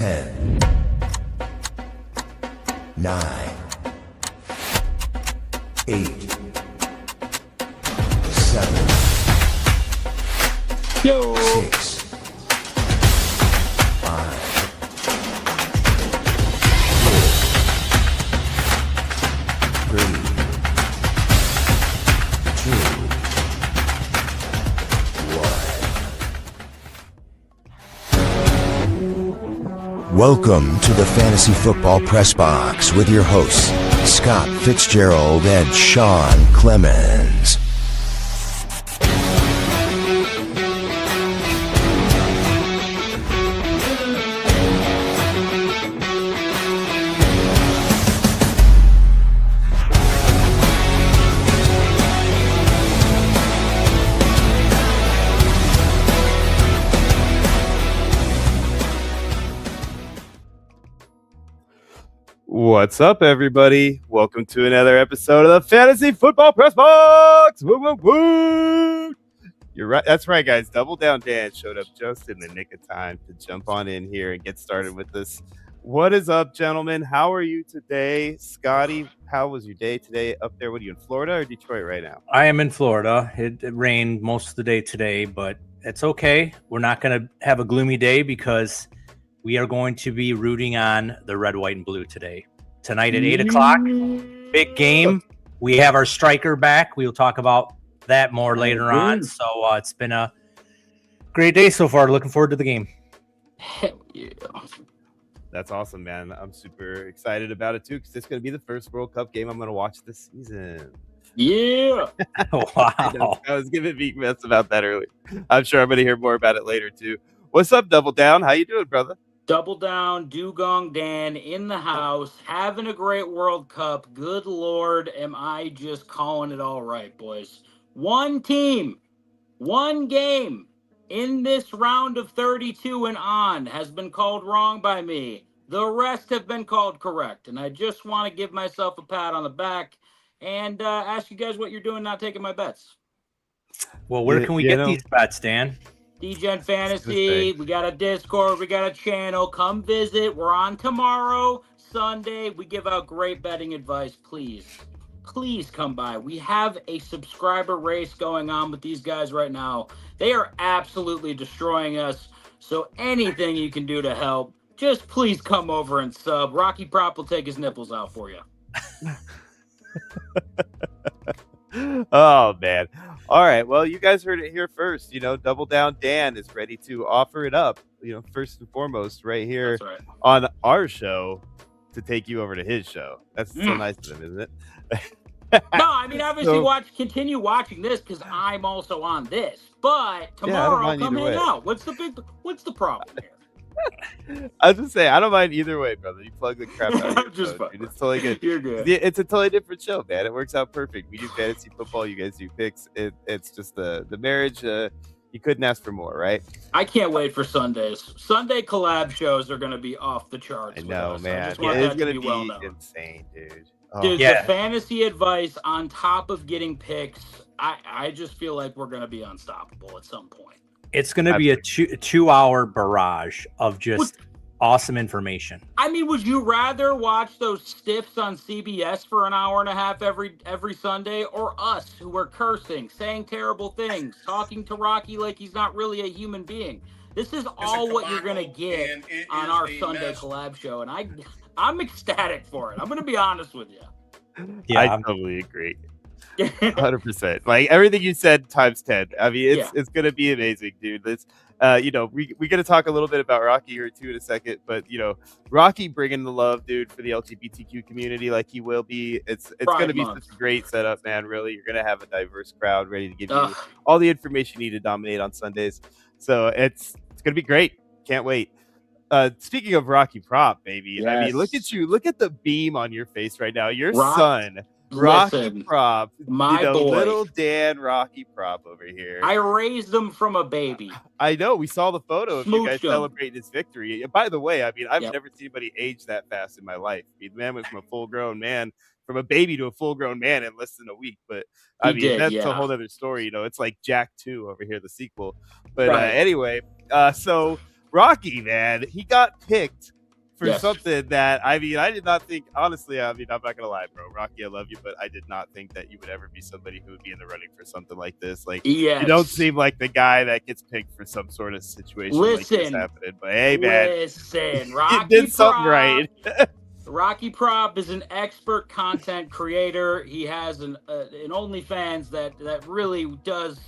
10, 9, 8, 7, Yo. 6, 5, 4, 3, 2, 1. Welcome to the Fantasy Football Press Box with your hosts, Scott Fitzgerald and Sean Clemens. What's up, everybody? Welcome to another episode of the Fantasy Football Press Box. Woo, woo, woo. You're right. That's right, guys. Double Down Dan showed up just in the nick of time to jump on in here and get started with this. What is up, gentlemen? How are you today? Scotty, how was your day today up there? What are you, in Florida or Detroit right now? I am in Florida. It rained most of the day today, but it's okay. We're not going to have a gloomy day because we are going to be rooting on the red, white, and blue today. Tonight at 8 o'clock, big game. We have our striker back. We will talk about that more later on. So it's been a great day so far. Looking forward to the game. Hell yeah. That's awesome, man. I'm super excited about it, too, because it's going to be the first World Cup game I'm going to watch this season. Yeah. Wow. I was giving me mess about that earlier. I'm sure I'm going to hear more about it later, too. What's up, Double Down? How you doing, brother? Double Down, Dugong Dan in the house, having a great World Cup. Good Lord, am I just calling it all right, boys. One team, one game in this round of 32 and on has been called wrong by me. The rest have been called correct, and I just want to give myself a pat on the back and ask you guys what you're doing not taking my bets. Well, where can we get these bets, Dan? DGen Fantasy, we got a Discord, we got a channel. Come visit. We're on tomorrow, Sunday. We give out great betting advice. Please come by. We have a subscriber race going on with these guys right now. They are absolutely destroying us. So anything you can do to help, just please come over and sub. Rocky Prop will take his nipples out for you. Oh, man. All right. Well, you guys heard it here first. Double Down Dan is ready to offer it up, first and foremost, right here on our show to take you over to his show. That's so nice of him, isn't it? No, I mean, obviously, continue watching this because I'm also on this. But tomorrow, come hang out. What's the problem here? I was just saying, I don't mind either way, brother. You plug the crap out of your just show, dude. It's totally good. You're good. It's a totally different show, man. It works out perfect. We do fantasy football. You guys do picks. It's just the marriage. You couldn't ask for more, right? I can't wait for Sundays. Sunday collab shows are going to be off the charts. I know, man. It's going to be insane, dude. Dude, the fantasy advice on top of getting picks, I just feel like we're going to be unstoppable at some point. It's going to be a 2-hour barrage of just awesome information. I mean, would you rather watch those stiffs on CBS for an hour and a half every Sunday, or us who are cursing, saying terrible things, talking to Rocky like he's not really a human being? This is all what you're going to get on our Sunday collab show, and I'm ecstatic for it. I'm going to be honest with you. Yeah, I totally agree. 100%. Like everything you said times 10. I mean, it's gonna be amazing, dude. This we're gonna talk a little bit about Rocky here too in a second, but Rocky bringing the love, dude, for the LGBTQ community like he will be. It's gonna be such a great setup, man. Really, you're gonna have a diverse crowd ready to give you all the information you need to dominate on Sundays. So it's gonna be great. Can't wait. Speaking of Rocky Prop, baby, yes. I mean, look at you. Look at the beam on your face right now. Your son. Rocky Prop, my boy. Little Dan Rocky Prop over here. I raised him from a baby. I know. We saw the photo of you guys celebrating his victory. By the way, I mean, I've never seen anybody age that fast in my life. I mean, the man went from a full-grown man, from a baby to a full-grown man in less than a week. But I mean, that's a whole other story. It's like Jack 2 over here, the sequel. But anyway, so Rocky, man, he got picked for Yes. something that, I mean, I did not think, honestly, I mean, I'm not going to lie, bro. Rocky, I love you, but I did not think that you would ever be somebody who would be in the running for something like this. Like, Yes. you don't seem like the guy that gets picked for some sort of situation like this happening. But hey, man, Listen, you Rocky did something Prop, right. Rocky Prop is an expert content creator. He has an OnlyFans that really does.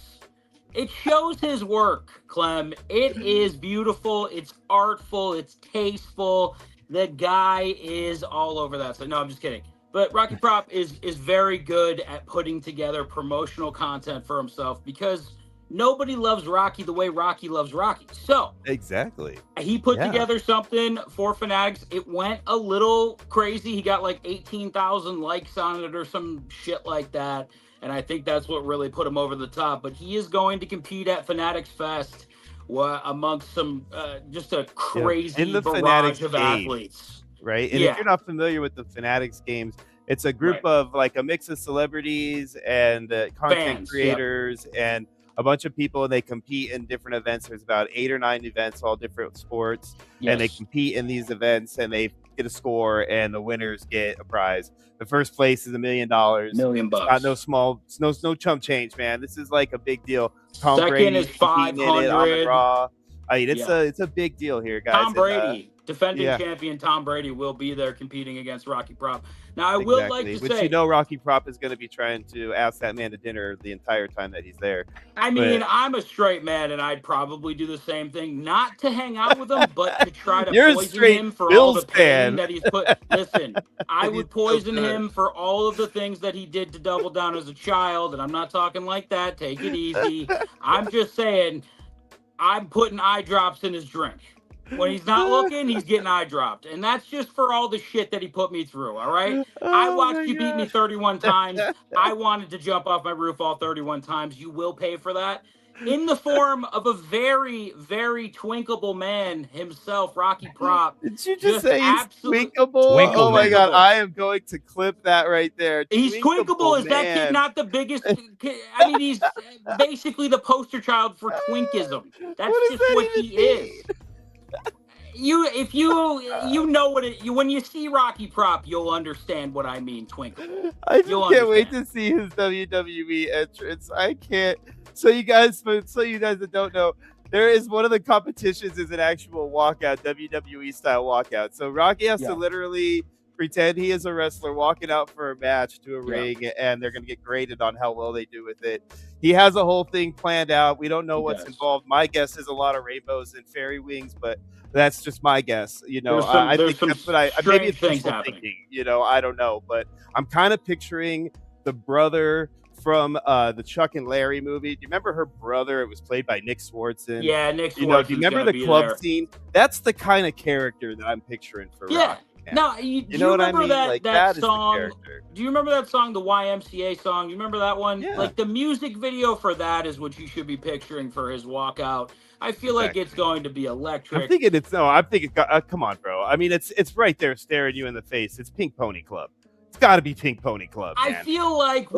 It shows his work, Clem. It is beautiful. It's artful. It's tasteful. The guy is all over that. So no, I'm just kidding. But Rocky Prop is very good at putting together promotional content for himself because nobody loves Rocky the way Rocky loves Rocky. So Exactly. he put together something for Fanatics. It went a little crazy. He got like 18,000 likes on it or some shit like that. And I think that's what really put him over the top. But he is going to compete at Fanatics Fest amongst some just a crazy in the barrage Fanatics of Games, athletes. right? And if you're not familiar with the Fanatics Games, it's a group of like a mix of celebrities and content Fans, creators and a bunch of people, and they compete in different events. There's about 8 or 9 events, all different sports, and they compete in these events, and they get a score, and the winners get a prize. The first place is $1 million. $1 million. It's not no chump change, man. This is like a big deal. Tom Second Brady is 500. on Raw. I mean, it's a big deal here, guys. Tom Brady, defending champion Tom Brady, will be there competing against Rocky Prop. Now, I will like to say, Rocky Prop is going to be trying to ask that man to dinner the entire time that he's there. I mean, I'm a straight man, and I'd probably do the same thing, not to hang out with him, but to try to poison him for all the pain that he's put. Listen, I would poison him for all of the things that he did to Double Down as a child, and I'm not talking like that. Take it easy. I'm just saying, I'm putting eye drops in his drink. When he's not looking, he's getting eye dropped. And that's just for all the shit that he put me through, all right? I watched you beat me 31 times. I wanted to jump off my roof all 31 times. You will pay for that. In the form of a very, very twinkable man himself, Rocky Prop. Did you just say he's twinkable? Oh my God, I am going to clip that right there. He's twinkable. Is that kid not the biggest? I mean, he's basically the poster child for twinkism. That's just what he is. If you know what when you see Rocky Prop, you'll understand what I mean, twinkle. I just can't wait to see his WWE entrance. I can't. So you guys that don't know, there is one of the competitions is an actual walkout, WWE style walkout. So Rocky has to literally pretend he is a wrestler walking out for a match to a ring, and they're going to get graded on how well they do with it. He has a whole thing planned out. We don't know what's involved. My guess is a lot of rainbows and fairy wings, but that's just my guess. You know, I think that's what maybe it's wishful thinking. You know, I don't know, but I'm kind of picturing the brother from the Chuck and Larry movie. Do you remember her brother? It was played by Nick Swartzen. Yeah, Nick Swartzen. You know, do you remember the club scene? That's the kind of character that I'm picturing for Rocky. Now, you know what I mean? That song? Do you remember that song, the YMCA song? You remember that one? Yeah. Like the music video for that is what you should be picturing for his walkout. I feel like it's going to be electric. I'm thinking come on, bro. I mean, it's right there staring you in the face. It's Pink Pony Club. It's got to be Pink Pony Club. Man. I feel like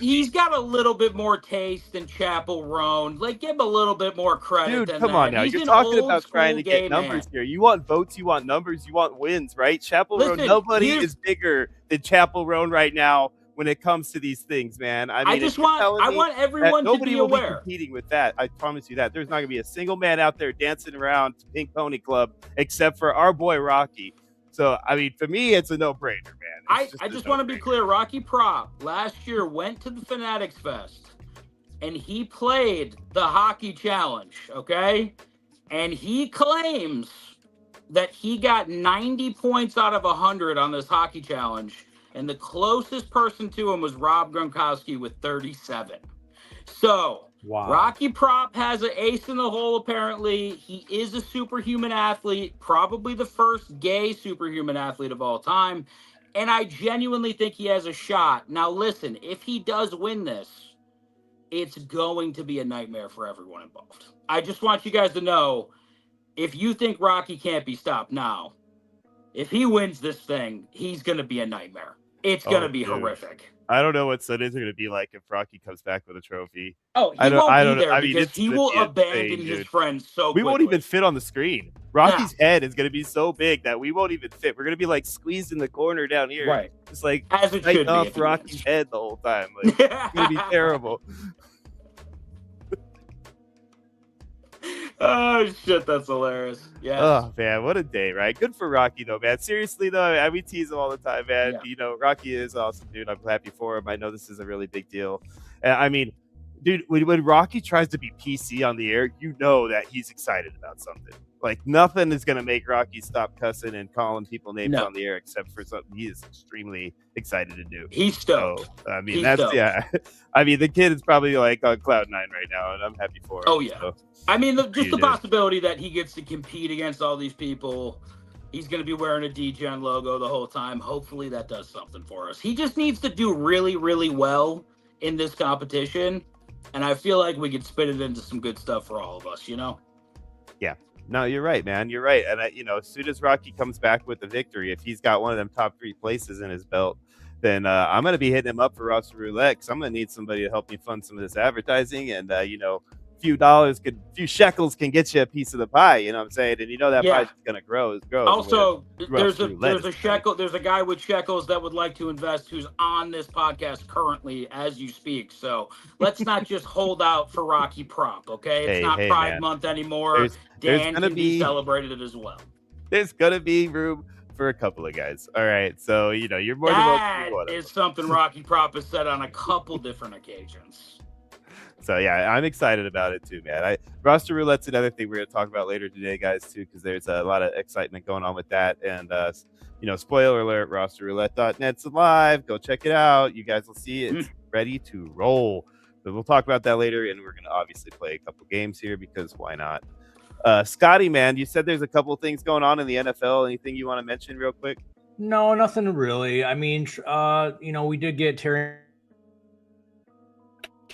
he's got a little bit more taste than Chapel Roan. Like, give him a little bit more credit. Dude, come on now. You're talking about trying to get numbers here. You want votes, you want numbers, you want wins, right? Chapel Roan, nobody is bigger than Chapel Roan right now when it comes to these things, man. I mean, I want everyone to be aware. Nobody will be competing with that. I promise you that. There's not going to be a single man out there dancing around to Pink Pony Club except for our boy Rocky. So, I mean, for me, it's a no-brainer, man. I just want to be clear. Rocky Prop last year went to the Fanatics Fest, and he played the hockey challenge, okay? And he claims that he got 90 points out of 100 on this hockey challenge, and the closest person to him was Rob Gronkowski with 37. So, Rocky Prop has an ace in the hole, apparently. He is a superhuman athlete, probably the first gay superhuman athlete of all time. And I genuinely think he has a shot. Now, listen, if he does win this, it's going to be a nightmare for everyone involved. I just want you guys to know, if you think Rocky can't be stopped now, if he wins this thing, he's going to be a nightmare. It's going to be horrific. I don't know what Sundays are going to be like if Rocky comes back with a trophy. Oh, he I won't be don't know. there I mean, because it's he gonna will be abandon insane, his dude. friends so We won't quickly. even fit on the screen. Rocky's head is going to be so big that we won't even fit. We're going to be like squeezed in the corner down here. Right. Just like As it tight should be off if he Rocky's wins. head the whole time. Like, it's going to be terrible. Oh shit, that's hilarious. Yes. Oh man, what a day, right? Good for Rocky though, man. Seriously though, we tease him all the time, man. Yeah. You know, Rocky is awesome, dude. I'm happy for him. I know this is a really big deal. I mean, dude, when Rocky tries to be PC on the air, you know that he's excited about something. Like nothing is gonna make Rocky stop cussing and calling people names on the air except for something he is extremely excited to do. He's stoked. So, I mean, He's that's stoked. yeah. I mean, the kid is probably like on cloud 9 right now, and I'm happy for him. Oh yeah. So. I mean, just the possibility that he gets to compete against all these people. He's going to be wearing a DGen logo the whole time. Hopefully that does something for us. He just needs to do really, really well in this competition. And I feel like we could spit it into some good stuff for all of us, you know? Yeah. No, you're right, man. You're right. And, as soon as Rocky comes back with the victory, if he's got one of them top 3 places in his belt, then I'm going to be hitting him up for roster roulette because I'm going to need somebody to help me fund some of this advertising. And, few shekels can get you a piece of the pie, you know what I'm saying? And that pie's gonna grow. Also, there's a shekel, there's a guy with shekels that would like to invest who's on this podcast currently as you speak. So let's not just hold out for Rocky Prop, okay? It's not Pride Month anymore. Dan can be celebrated as well. There's gonna be room for a couple of guys. All right. So you're more than welcome. That is something Rocky Prop has said on a couple different occasions. So yeah, I'm excited about it too, man. Roster roulette's another thing we're gonna talk about later today, guys, too, because there's a lot of excitement going on with that. And spoiler alert, rosterroulette.net's live. Go check it out. You guys will see it's ready to roll. But we'll talk about that later, and we're gonna obviously play a couple games here because why not? Scotty, man, you said there's a couple of things going on in the NFL. Anything you want to mention real quick? No, nothing really. I mean, we did get Terry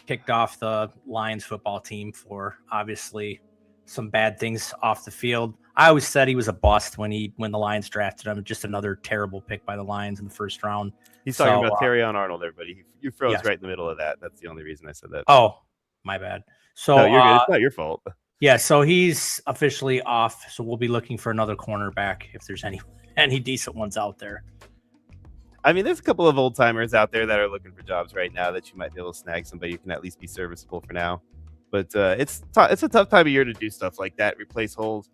kicked off the Lions football team for obviously some bad things off the field. I always said he was a bust when the Lions drafted him. Just another terrible pick by the Lions in the first round. He's talking about Terrion Arnold, everybody. You froze right in the middle of that. That's the only reason I said that. Oh, my bad. So no, you're good. It's not your fault. Yeah, so he's officially off. So we'll be looking for another cornerback if there's any decent ones out there. I mean, there's a couple of old timers out there that are looking for jobs right now that you might be able to snag somebody who can at least be serviceable for now. But it's a tough time of year to do stuff like that, replace holes.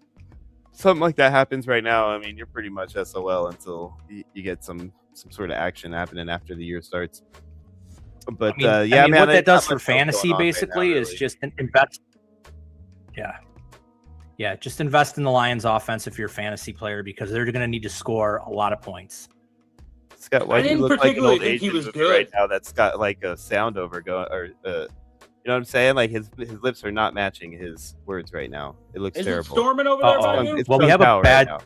Something like that happens right now. I mean, you're pretty much SOL until you get some sort of action happening after the year starts. But what that does for fantasy basically is just invest. Yeah, just invest in the Lions offense if you're a fantasy player because they're going to need to score a lot of points. Scott, why do you look like an old Asian right now that's got like a sound over going, or you know what I'm saying? Like his lips are not matching his words right now. It looks terrible. Is it storming over there by you? Well, we have a bad. Right,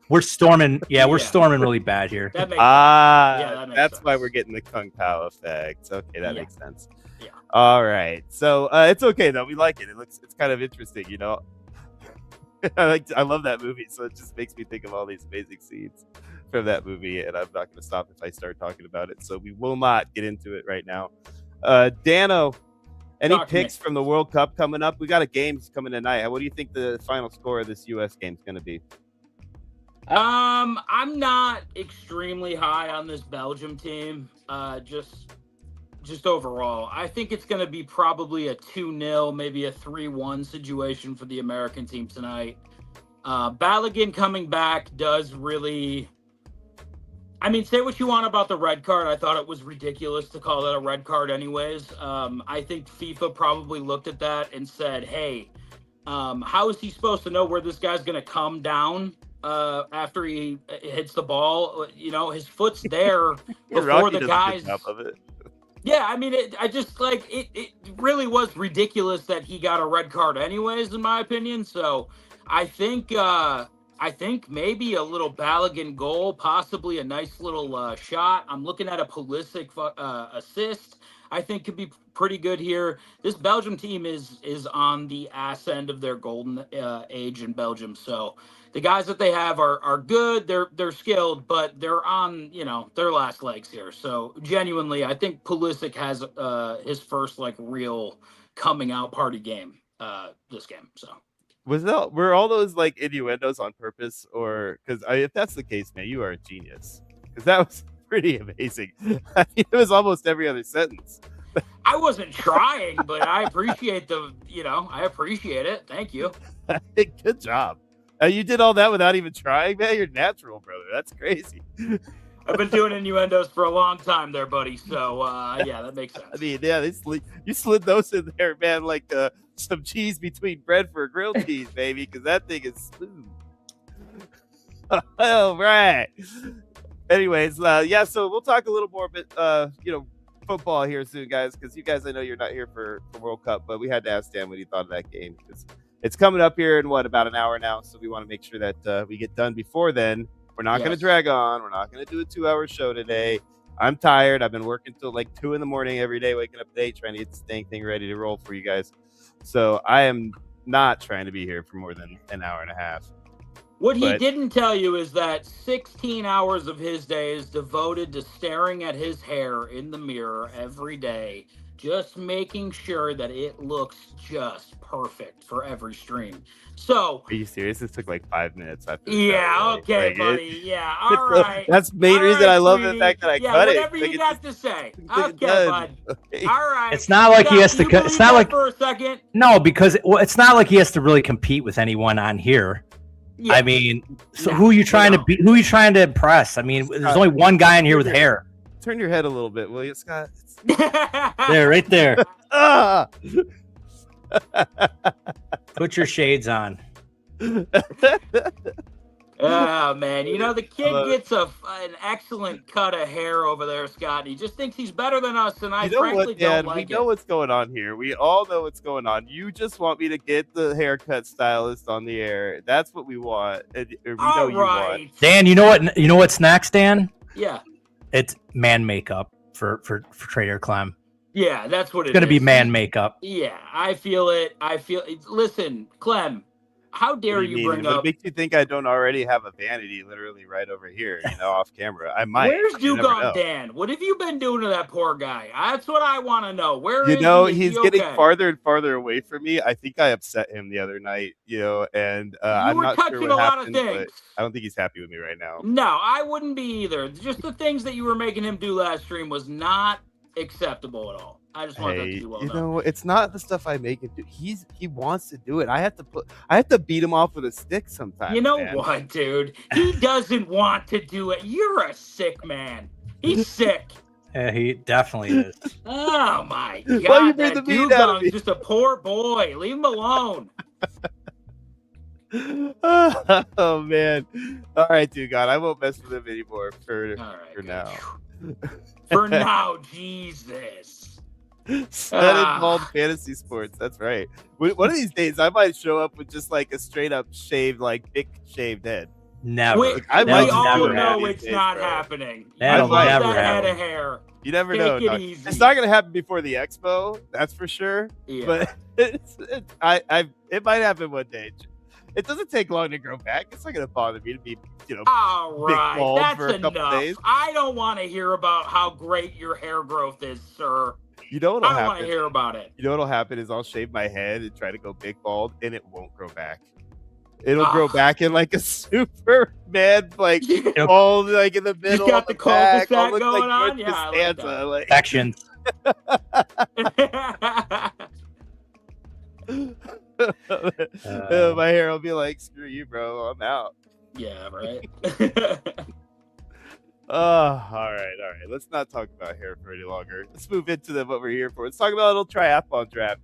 we're storming. Yeah, we're storming really bad here. That makes that's sense. why we're getting the Kung Pao effect. Okay, that makes sense. Yeah. All right. So it's okay though. We like it. It's kind of interesting, I love that movie, so it just makes me think of all these amazing scenes from that movie, and I'm not going to stop if I start talking about it. So we will not get into it right now. Dano, any picks from the World Cup coming up? We got a game coming tonight. What do you think the final score of this U.S. game is going to be? I'm not extremely high on this Belgium team. Just overall, I think it's going to be probably a 2-0, maybe a 3-1 situation for the American team tonight. Balogun coming back does really... I mean, say what you want about the red card. I thought it was ridiculous to call that a red card anyways. I think FIFA probably looked at that and said, hey, how is he supposed to know where this guy's going to come down after he hits the ball? His foot's there before the guys... Yeah, I mean, it really was ridiculous that he got a red card anyways, in my opinion. So I think maybe a little Balogun goal, possibly a nice little shot. I'm looking at a Pulisic assist. I think could be pretty good here. This Belgium team is on the ass end of their golden age in Belgium. So the guys that they have are good. They're skilled, but they're on, their last legs here. So genuinely, I think Pulisic has his first like real coming out party game this game. So were all those like innuendos on purpose, or because if that's the case, man, you are a genius, because that was pretty amazing. I mean, it was almost every other sentence. I wasn't trying, but I appreciate I appreciate it. Thank you. Good job. You did all that without even trying, man. You're natural, brother. That's crazy. I've been doing innuendos for a long time there, buddy. So, yeah, that makes sense. I mean, yeah, you slid those in there, man, like some cheese between bread for a grilled cheese, baby, because that thing is smooth. All right. Anyways, yeah, so we'll talk a little more bit, football here soon, guys, because you guys, I know you're not here for World Cup, but we had to ask Dan what he thought of that game, because it's coming up here in about an hour now, so we want to make sure that we get done before then. We're not going to drag on. We're not going to do a 2-hour show today. I'm tired. I've been working till like 2 a.m. every day, waking up late, trying to get this dang thing ready to roll for you guys. So I am not trying to be here for more than an hour and a half. What he didn't tell you is that 16 hours of his day is devoted to staring at his hair in the mirror every day, just making sure that it looks just perfect for every stream. So, are you serious? It took like 5 minutes. Okay, buddy. Yeah, all right. That's the main reason I love the fact that I cut it. Whatever you got to say. Okay, bud. All right. It's not like he has to. It's not like for a second. No, because it's not like he has to really compete with anyone on here. Yeah. I mean, so who are you trying to be? Who are you trying to impress? I mean, there's only one guy in here with hair. Turn your head a little bit, will you, Scott? There, right there. Put your shades on. Oh, man. The kid gets an excellent cut of hair over there, Scott. He just thinks he's better than us, and I frankly don't like it. We know what's going on here. We all know what's going on. You just want me to get the haircut stylist on the air. That's what we want. All right. Dan, you know what's next, Dan? Yeah. It's man makeup for Trader Clem. Yeah, that's what it's going to be man makeup. Yeah, I feel it. Listen, Clem, how dare you bring up... What makes you think I don't already have a vanity literally right over here, off camera? I might. Where's Dugong Dan? What have you been doing to that poor guy? That's what I want to know. Where is he? He's getting farther and farther away from me. I think I upset him the other night, and I'm not sure what happened, but I don't think he's happy with me right now. No, I wouldn't be either. Just the things that you were making him do last stream was not acceptable at all. I just want that to be well known. It's not the stuff I make him do. He wants to do it. I have to beat him off with a stick sometimes. You know what, dude? He doesn't want to do it. You're a sick man. He's sick. Yeah, he definitely is. Oh my God! That Dugong's just a poor boy. Leave him alone. Oh man! All right, Dugong. I won't mess with him anymore for now. For now, Jesus. Involved fantasy sports. That's right. One of these days, I might show up with just like a straight up shaved, like big shaved head. Never. We all know it's not happening. That'll never happen. Head of hair. You never know. It's not going to happen before the expo. That's for sure. Yeah. But it might happen one day. It doesn't take long to grow back. It's not going to bother me to be, all right. big bald That's for a couple days. I don't want to hear about how great your hair growth is, sir. You know what'll happen? I don't want to hear about it. You know what'll happen is I'll shave my head and try to go big bald, and it won't grow back. It'll grow back in like a Superman, like all like in the middle. You got the cul-de-sac going on. Like actions. My hair will be like, screw you, bro. I'm out. Yeah, right. All right. Let's not talk about hair for any longer. Let's move into what we're here for. Let's talk about a little triathlon draft.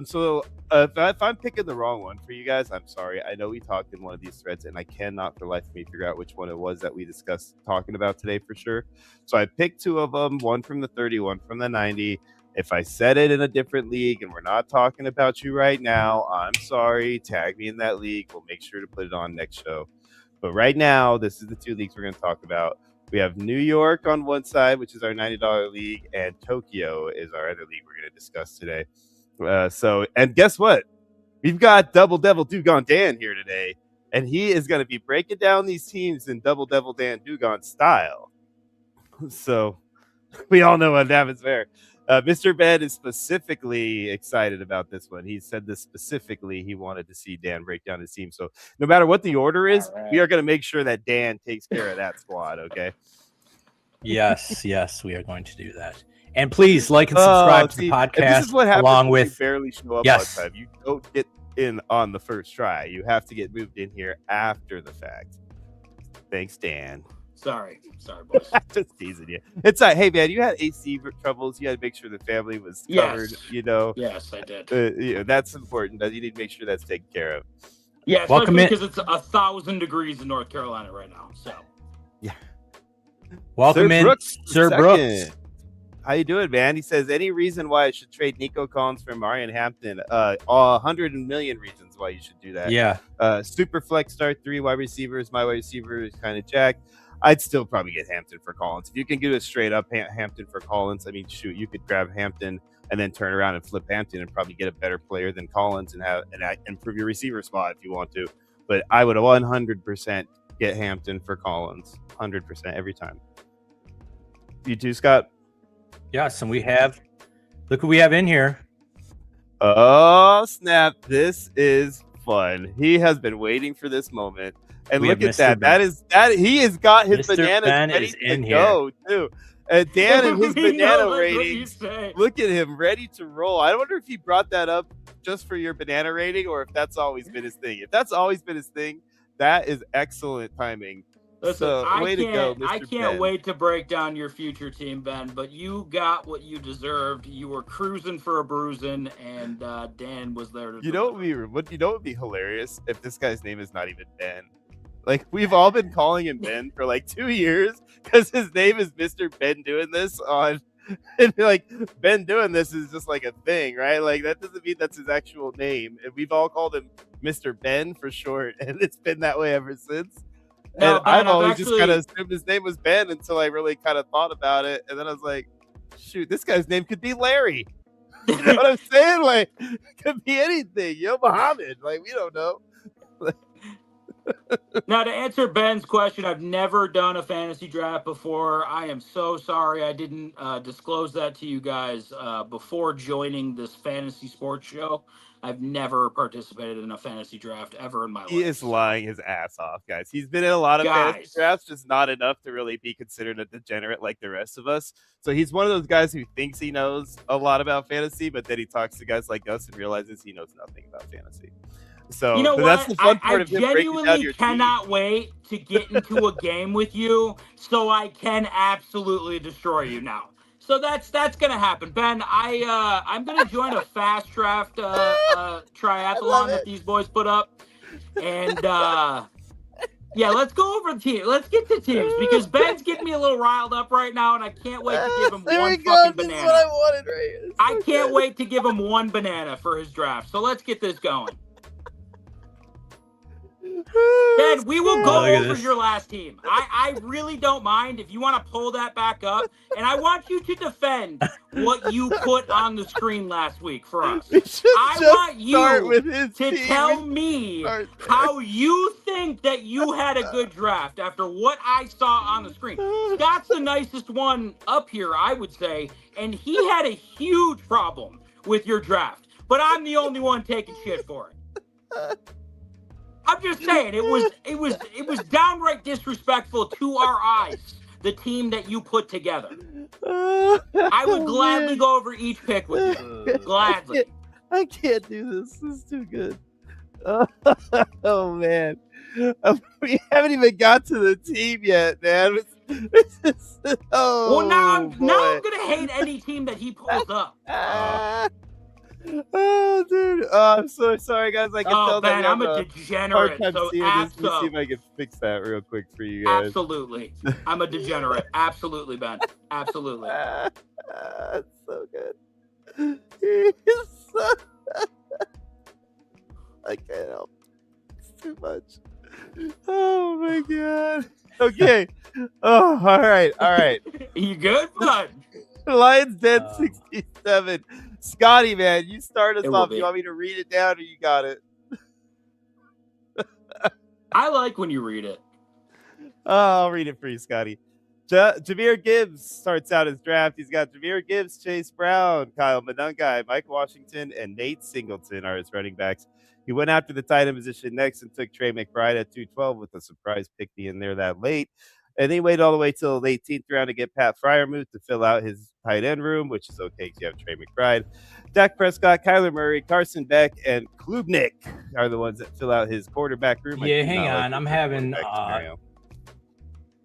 So if I'm picking the wrong one for you guys, I'm sorry. I know we talked in one of these threads, and I cannot for life of me figure out which one it was that we discussed talking about today for sure. So I picked two of them, one from the 30, one from the 90. If I said it in a different league and we're not talking about you right now, I'm sorry. Tag me in that league. We'll make sure to put it on next show. But right now, this is the two leagues we're going to talk about. We have New York on one side, which is our $90 league, and Tokyo is our other league we're going to discuss today. And guess what? We've got Double Devil Dugong Dan here today. and he is going to be breaking down these teams in Double Devil Dan Dugan style. So we all know what happens there. Mr. Ben is specifically excited about this one. He said this specifically. He wanted to see Dan break down his team. So no matter what the order is, we are going to make sure that Dan takes care of that squad. Okay. Yes, we are going to do that. And please like and subscribe to the podcast. This is what happens along when with you barely show up yes. on time. You don't get in on the first try. You have to get moved in here after the fact. Thanks, Dan. Sorry, boys. Just teasing you. It's like, hey man, you had AC troubles. You had to make sure the family was covered. Yes. You know. Yes, I did. That's important. You need to make sure that's taken care of. Yeah, especially because it's 1,000 degrees in North Carolina right now. So. Yeah. Welcome Sir in, Brooks, Sir Brooks. How you doing, man? He says, any reason why I should trade Nico Collins for Marion Hampton? 100 million reasons why you should do that. Yeah. Super flex start 3 wide receivers. My wide receiver is kind of jacked. I'd still probably get Hampton for Collins. If you can do it straight up Hampton for Collins, I mean, shoot, you could grab Hampton and then turn around and flip Hampton and probably get a better player than Collins and improve your receiver spot if you want to. But I would 100% get Hampton for Collins. 100% every time. You too, Scott? Yes, and look who we have in here. Oh, snap. This is fun. He has been waiting for this moment. And We look have at that. Ben. He has got his Mr. bananas Ben ready is to in go, too. Dan and his banana What you ratings. say. Look at him, ready to roll. I wonder if he brought that up just for your banana rating or if that's always been his thing. If that's always been his thing, that is excellent timing. Listen, So, way to go, Mr. I can't Ben. wait to break down your future team, Ben. But you got what you deserved. You were cruising for a bruising, and Dan was there to. You know what would be hilarious if this guy's name is not even Ben. Like, we've all been calling him Ben for like 2 years because his name is Mr. Ben doing this on, and like Ben doing this is just like a thing, right? Like that doesn't mean that's his actual name, and we've all called him Mr. Ben for short, and it's been that way ever since. No, And Ben, I've always actually just kind of assumed his name was Ben until I really kind of thought about it, and then I was like, shoot, this guy's name could be Larry. You know what I'm saying? Like, it could be anything. Muhammad. Like, we don't know. Now, to answer Ben's question, I've never done a fantasy draft before. I am so sorry I didn't disclose that to you guys before joining this fantasy sports show. I've never participated in a fantasy draft ever in my life. He is lying his ass off, guys. He's been in a lot of fantasy drafts, just not enough to really be considered a degenerate like the rest of us. So he's one of those guys who thinks he knows a lot about fantasy, but then he talks to guys like us and realizes he knows nothing about fantasy. So you know what? That's the fun part I of him breaking down genuinely your cannot wait to get into a game with you so I can absolutely destroy you now. So that's gonna happen, Ben. I'm gonna join a fast draft triathlon that these boys put up, and yeah, let's go over the team. Let's get to teams because Ben's getting me a little riled up right now, and I can't wait to give him one fucking banana. This is what I wanted right here. I can't wait to give him one banana for his draft. So let's get this going. Ben, we will go over your last team. I really don't mind if you want to pull that back up, and I want you to defend what you put on the screen last week for us. I want you to tell me how you think that you had a good draft after what I saw on the screen. Scott's the nicest one up here, I would say, and he had a huge problem with your draft, but I'm the only one taking shit for it. I'm just saying, it was downright disrespectful to our eyes, the team that you put together. I would gladly go over each pick with you. Gladly. I can't do this. This is too good. Oh, man. We haven't even got to the team yet, man. Well, now I'm gonna hate any team that he pulls up. Oh, dude. Oh, I'm so sorry, guys. I can tell Ben, that I'm a degenerate. So Let me see if I can fix that real quick for you guys. Absolutely. I'm a degenerate. Absolutely, Ben. Absolutely. That's so good. I can't help. It's too much. Oh, my God. Okay. Oh, all right. You good, bud? Lions Den 67. Scotty, man, you start us off. Be. You want me to read it down or you got it? I like when you read it. I'll read it for you, Scotty. Jameer Gibbs starts out his draft. He's got Jameer Gibbs, Chase Brown, Kyle Monungai, Mike Washington, and Nate Singleton are his running backs. He went after the tight end position next and took Trey McBride at 212 with a surprise pick in there that late. And he waited all the way till the 18th round to get Pat Fryermuth to fill out his tight end room, which is okay because you have Trey McBride. Dak Prescott, Kyler Murray, Carson Beck, and Klubnik are the ones that fill out his quarterback room. Yeah, hang on. I'm having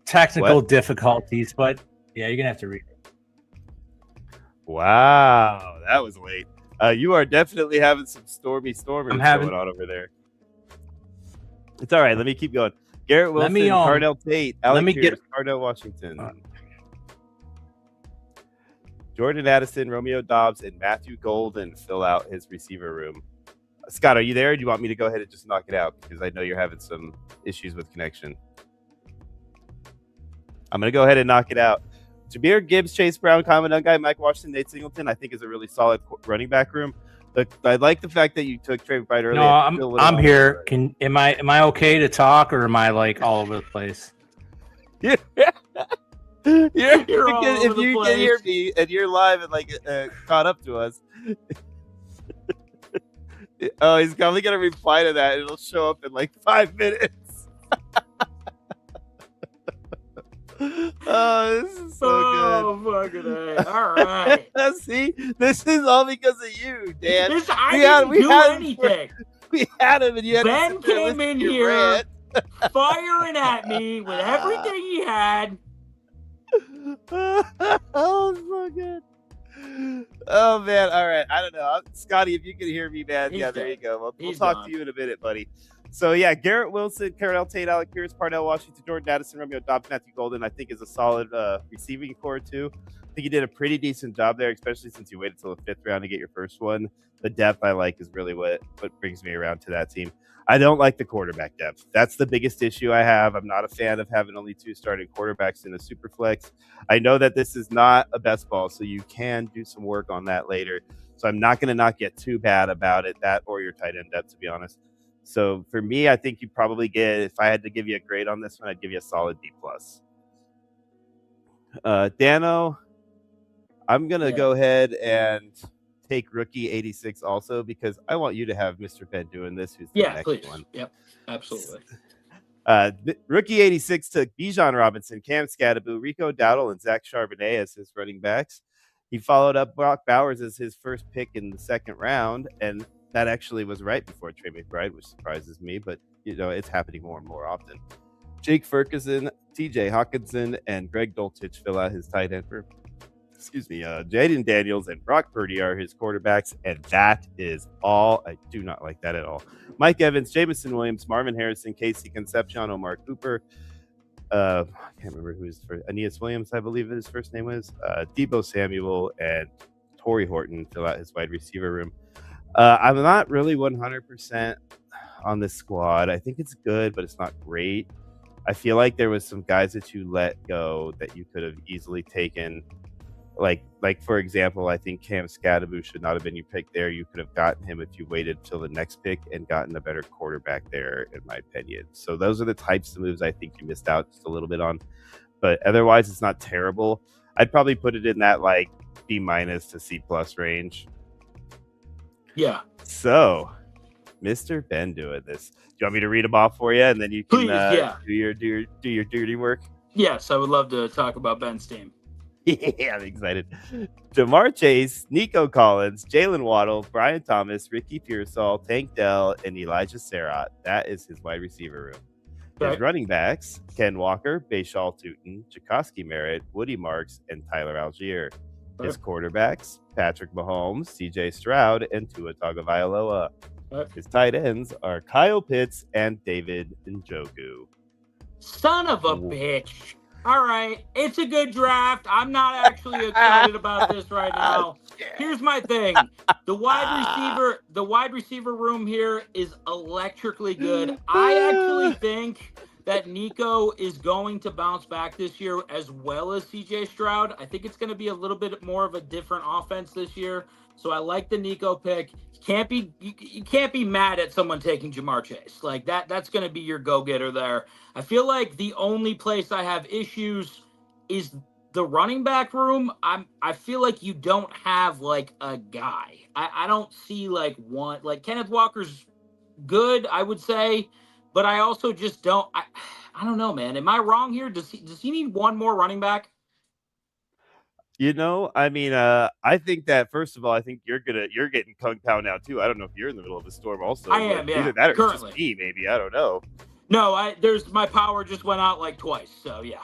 technical difficulties, but yeah, you're going to have to read it. Wow, that was late. You are definitely having some stormers going on over there. It's all right. Let me keep going. Garrett Wilson, Cardell Tate, Alec Pierce, Cardell Washington, Jordan Addison, Romeo Dobbs, and Matthew Golden fill out his receiver room. Scott, are you there? Or do you want me to go ahead and just knock it out? Because I know you're having some issues with connection. I'm going to go ahead and knock it out. Jameer Gibbs, Chase Brown, Kyle Monungai, Mike Washington, Nate Singleton, I think is a really solid running back room. But I like the fact that you took Trey McBride earlier. No, I'm here. Am I okay to talk, or am I like all over the place? Yeah. If you can hear me and you're live and like caught up to us. Oh, he's probably gonna reply to that. It'll show up in like 5 minutes. Oh, this is so good. Oh, fucking A. All right. See, this is all because of you, Dan. I didn't do anything. We had him, and you had Ben came in here firing at me with everything he had. Oh, so good. Oh, man. All right. I don't know. Scotty, if you can hear me, man. He's there dead. you go. We'll talk to you in a minute, buddy. So, yeah, Garrett Wilson, Cardell Tate, Alec Pierce, Parnell Washington, Jordan Addison, Romeo Dobbs, Matthew Golden, I think is a solid receiving core, too. I think you did a pretty decent job there, especially since you waited till the 5th round to get your first one. The depth I like is really what brings me around to that team. I don't like the quarterback depth. That's the biggest issue I have. I'm not a fan of having only 2 starting quarterbacks in a super flex. I know that this is not a best ball, so you can do some work on that later. So I'm not going to not get too bad about it, that or your tight end depth, to be honest. So for me, I think you probably get, if I had to give you a grade on this one, I'd give you a solid D+. Dano, I'm going to go ahead and take rookie 86 also, because I want you to have Mr. Ben doing this, who's the next one. Yep, absolutely. Rookie 86 took Bijan Robinson, Cam Scadaboo, Rico Dowdle, and Zach Charbonnet as his running backs. He followed up Brock Bowers as his first pick in the 2nd round, and that actually was right before Trey McBride, which surprises me, but it's happening more and more often. Jake Ferguson, TJ Hawkinson, and Greg Dulcich fill out his tight end room. Jaden Daniels and Brock Purdy are his quarterbacks, and that is all. I do not like that at all. Mike Evans, Jamison Williams, Marvin Harrison, Casey Concepcion, Omar Cooper. I can't remember who his first. Aeneas Williams, I believe his first name was. Debo Samuel and Torrey Horton fill out his wide receiver room. I'm not really 100% on this squad. I think it's good, but it's not great. I feel like there was some guys that you let go that you could have easily taken. Like for example, I think Cam Scadaboo should not have been your pick there. You could have gotten him if you waited till the next pick and gotten a better quarterback there, in my opinion. So those are the types of moves I think you missed out just a little bit on. But otherwise, it's not terrible. I'd probably put it in that like B- to C+ range. Yeah. So, Mr. Ben doing this. Do you want me to read them off for you, and then you can do your dirty work? Yes, I would love to talk about Ben's team. Yeah, I'm excited. Jamar Chase, Nico Collins, Jalen Waddle, Brian Thomas, Ricky Pearsall, Tank Dell, and Elijah Sarrott. That is his wide receiver room. Right. His running backs, Ken Walker, Bayshal Tootin, Jacoski Merritt, Woody Marks, and Tyler Algier. His quarterbacks, Patrick Mahomes, CJ Stroud, and Tua Tagovailoa. His tight ends are Kyle Pitts and David Njoku. Son of a bitch. All right, it's a good draft. I'm not actually excited about this right now. Here's my thing. The wide receiver room here is electrically good. I actually think that Nico is going to bounce back this year as well as CJ Stroud. I think it's going to be a little bit more of a different offense this year. So I like the Nico pick. You can't be mad at someone taking Jamar Chase. Like that's going to be your go-getter there. I feel like the only place I have issues is the running back room. I feel like you don't have like a guy. I don't see like one. Like Kenneth Walker's good, I would say, but I also just don't. I don't know, man. Am I wrong here? Does he need one more running back? I mean, I think that first of all, I think you're getting Kung Pao now too. I don't know if you're in the middle of a storm also. I am, yeah. Either that or currently. It's just me, maybe. I don't know. No, there's my power just went out like twice, so yeah.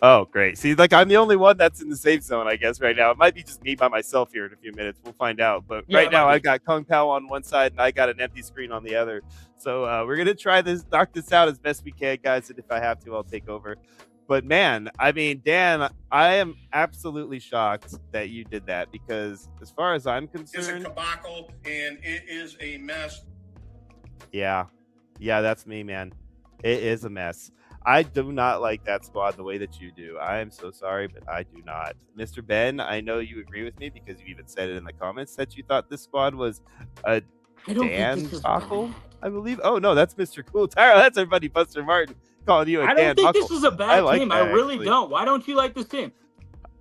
Oh, great. See, like I'm the only one that's in the safe zone, I guess, right now. It might be just me by myself here in a few minutes. We'll find out. But Yeah, right now, might I got Kung Pao on one side and I got an empty screen on the other. So we're going to knock this out as best we can, guys. And if I have to, I'll take over. But man, I mean, Dan, I am absolutely shocked that you did that because as far as I'm concerned, it's a debacle and it is a mess. Yeah, that's me, man. It is a mess. I do not like that squad the way that you do. I am so sorry, but I do not. Mr. Ben, I know you agree with me because you even said it in the comments that you thought this squad was a Dan Buckle, I believe. Oh, no, that's Mr. Cool Tyrell. That's our buddy Buster Martin calling you a Dan I don't think Buckle. this is a bad like team. that, I really actually. don't. Why don't you like this team?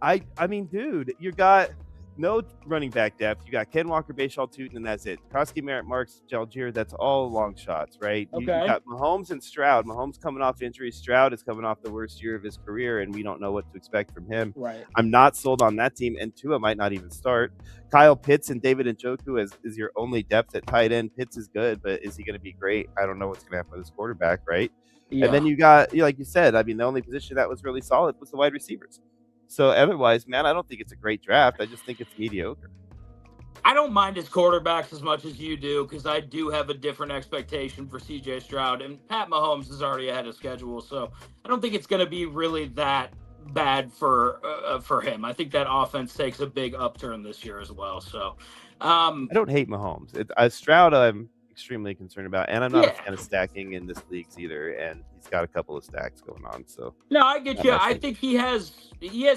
I mean, dude, you got no running back depth. You got Ken Walker, Bashal Tootin, and that's it. Krosky, Merritt, Marks, Jalgier, that's all long shots, right? You Okay. got Mahomes and Stroud. Mahomes coming off injury. Stroud is coming off the worst year of his career, and we don't know what to expect from him. Right. I'm not sold on that team, and Tua might not even start. Kyle Pitts and David Njoku is your only depth at tight end. Pitts is good, but is he going to be great? I don't know what's going to happen with his quarterback, right? Yeah. And then you got, like you said, I mean, the only position that was really solid was the wide receivers. So otherwise, man, I don't think it's a great draft. I just think it's mediocre. I don't mind his quarterbacks as much as you do because I do have a different expectation for CJ Stroud, and Pat Mahomes is already ahead of schedule, so I don't think it's going to be really that bad for him. I think that offense takes a big upturn this year as well. So I don't hate Mahomes. Stroud, I'm extremely concerned about, and I'm not a fan of stacking in this leagues either. And he's got a couple of stacks going on. So no, I get you. I think he has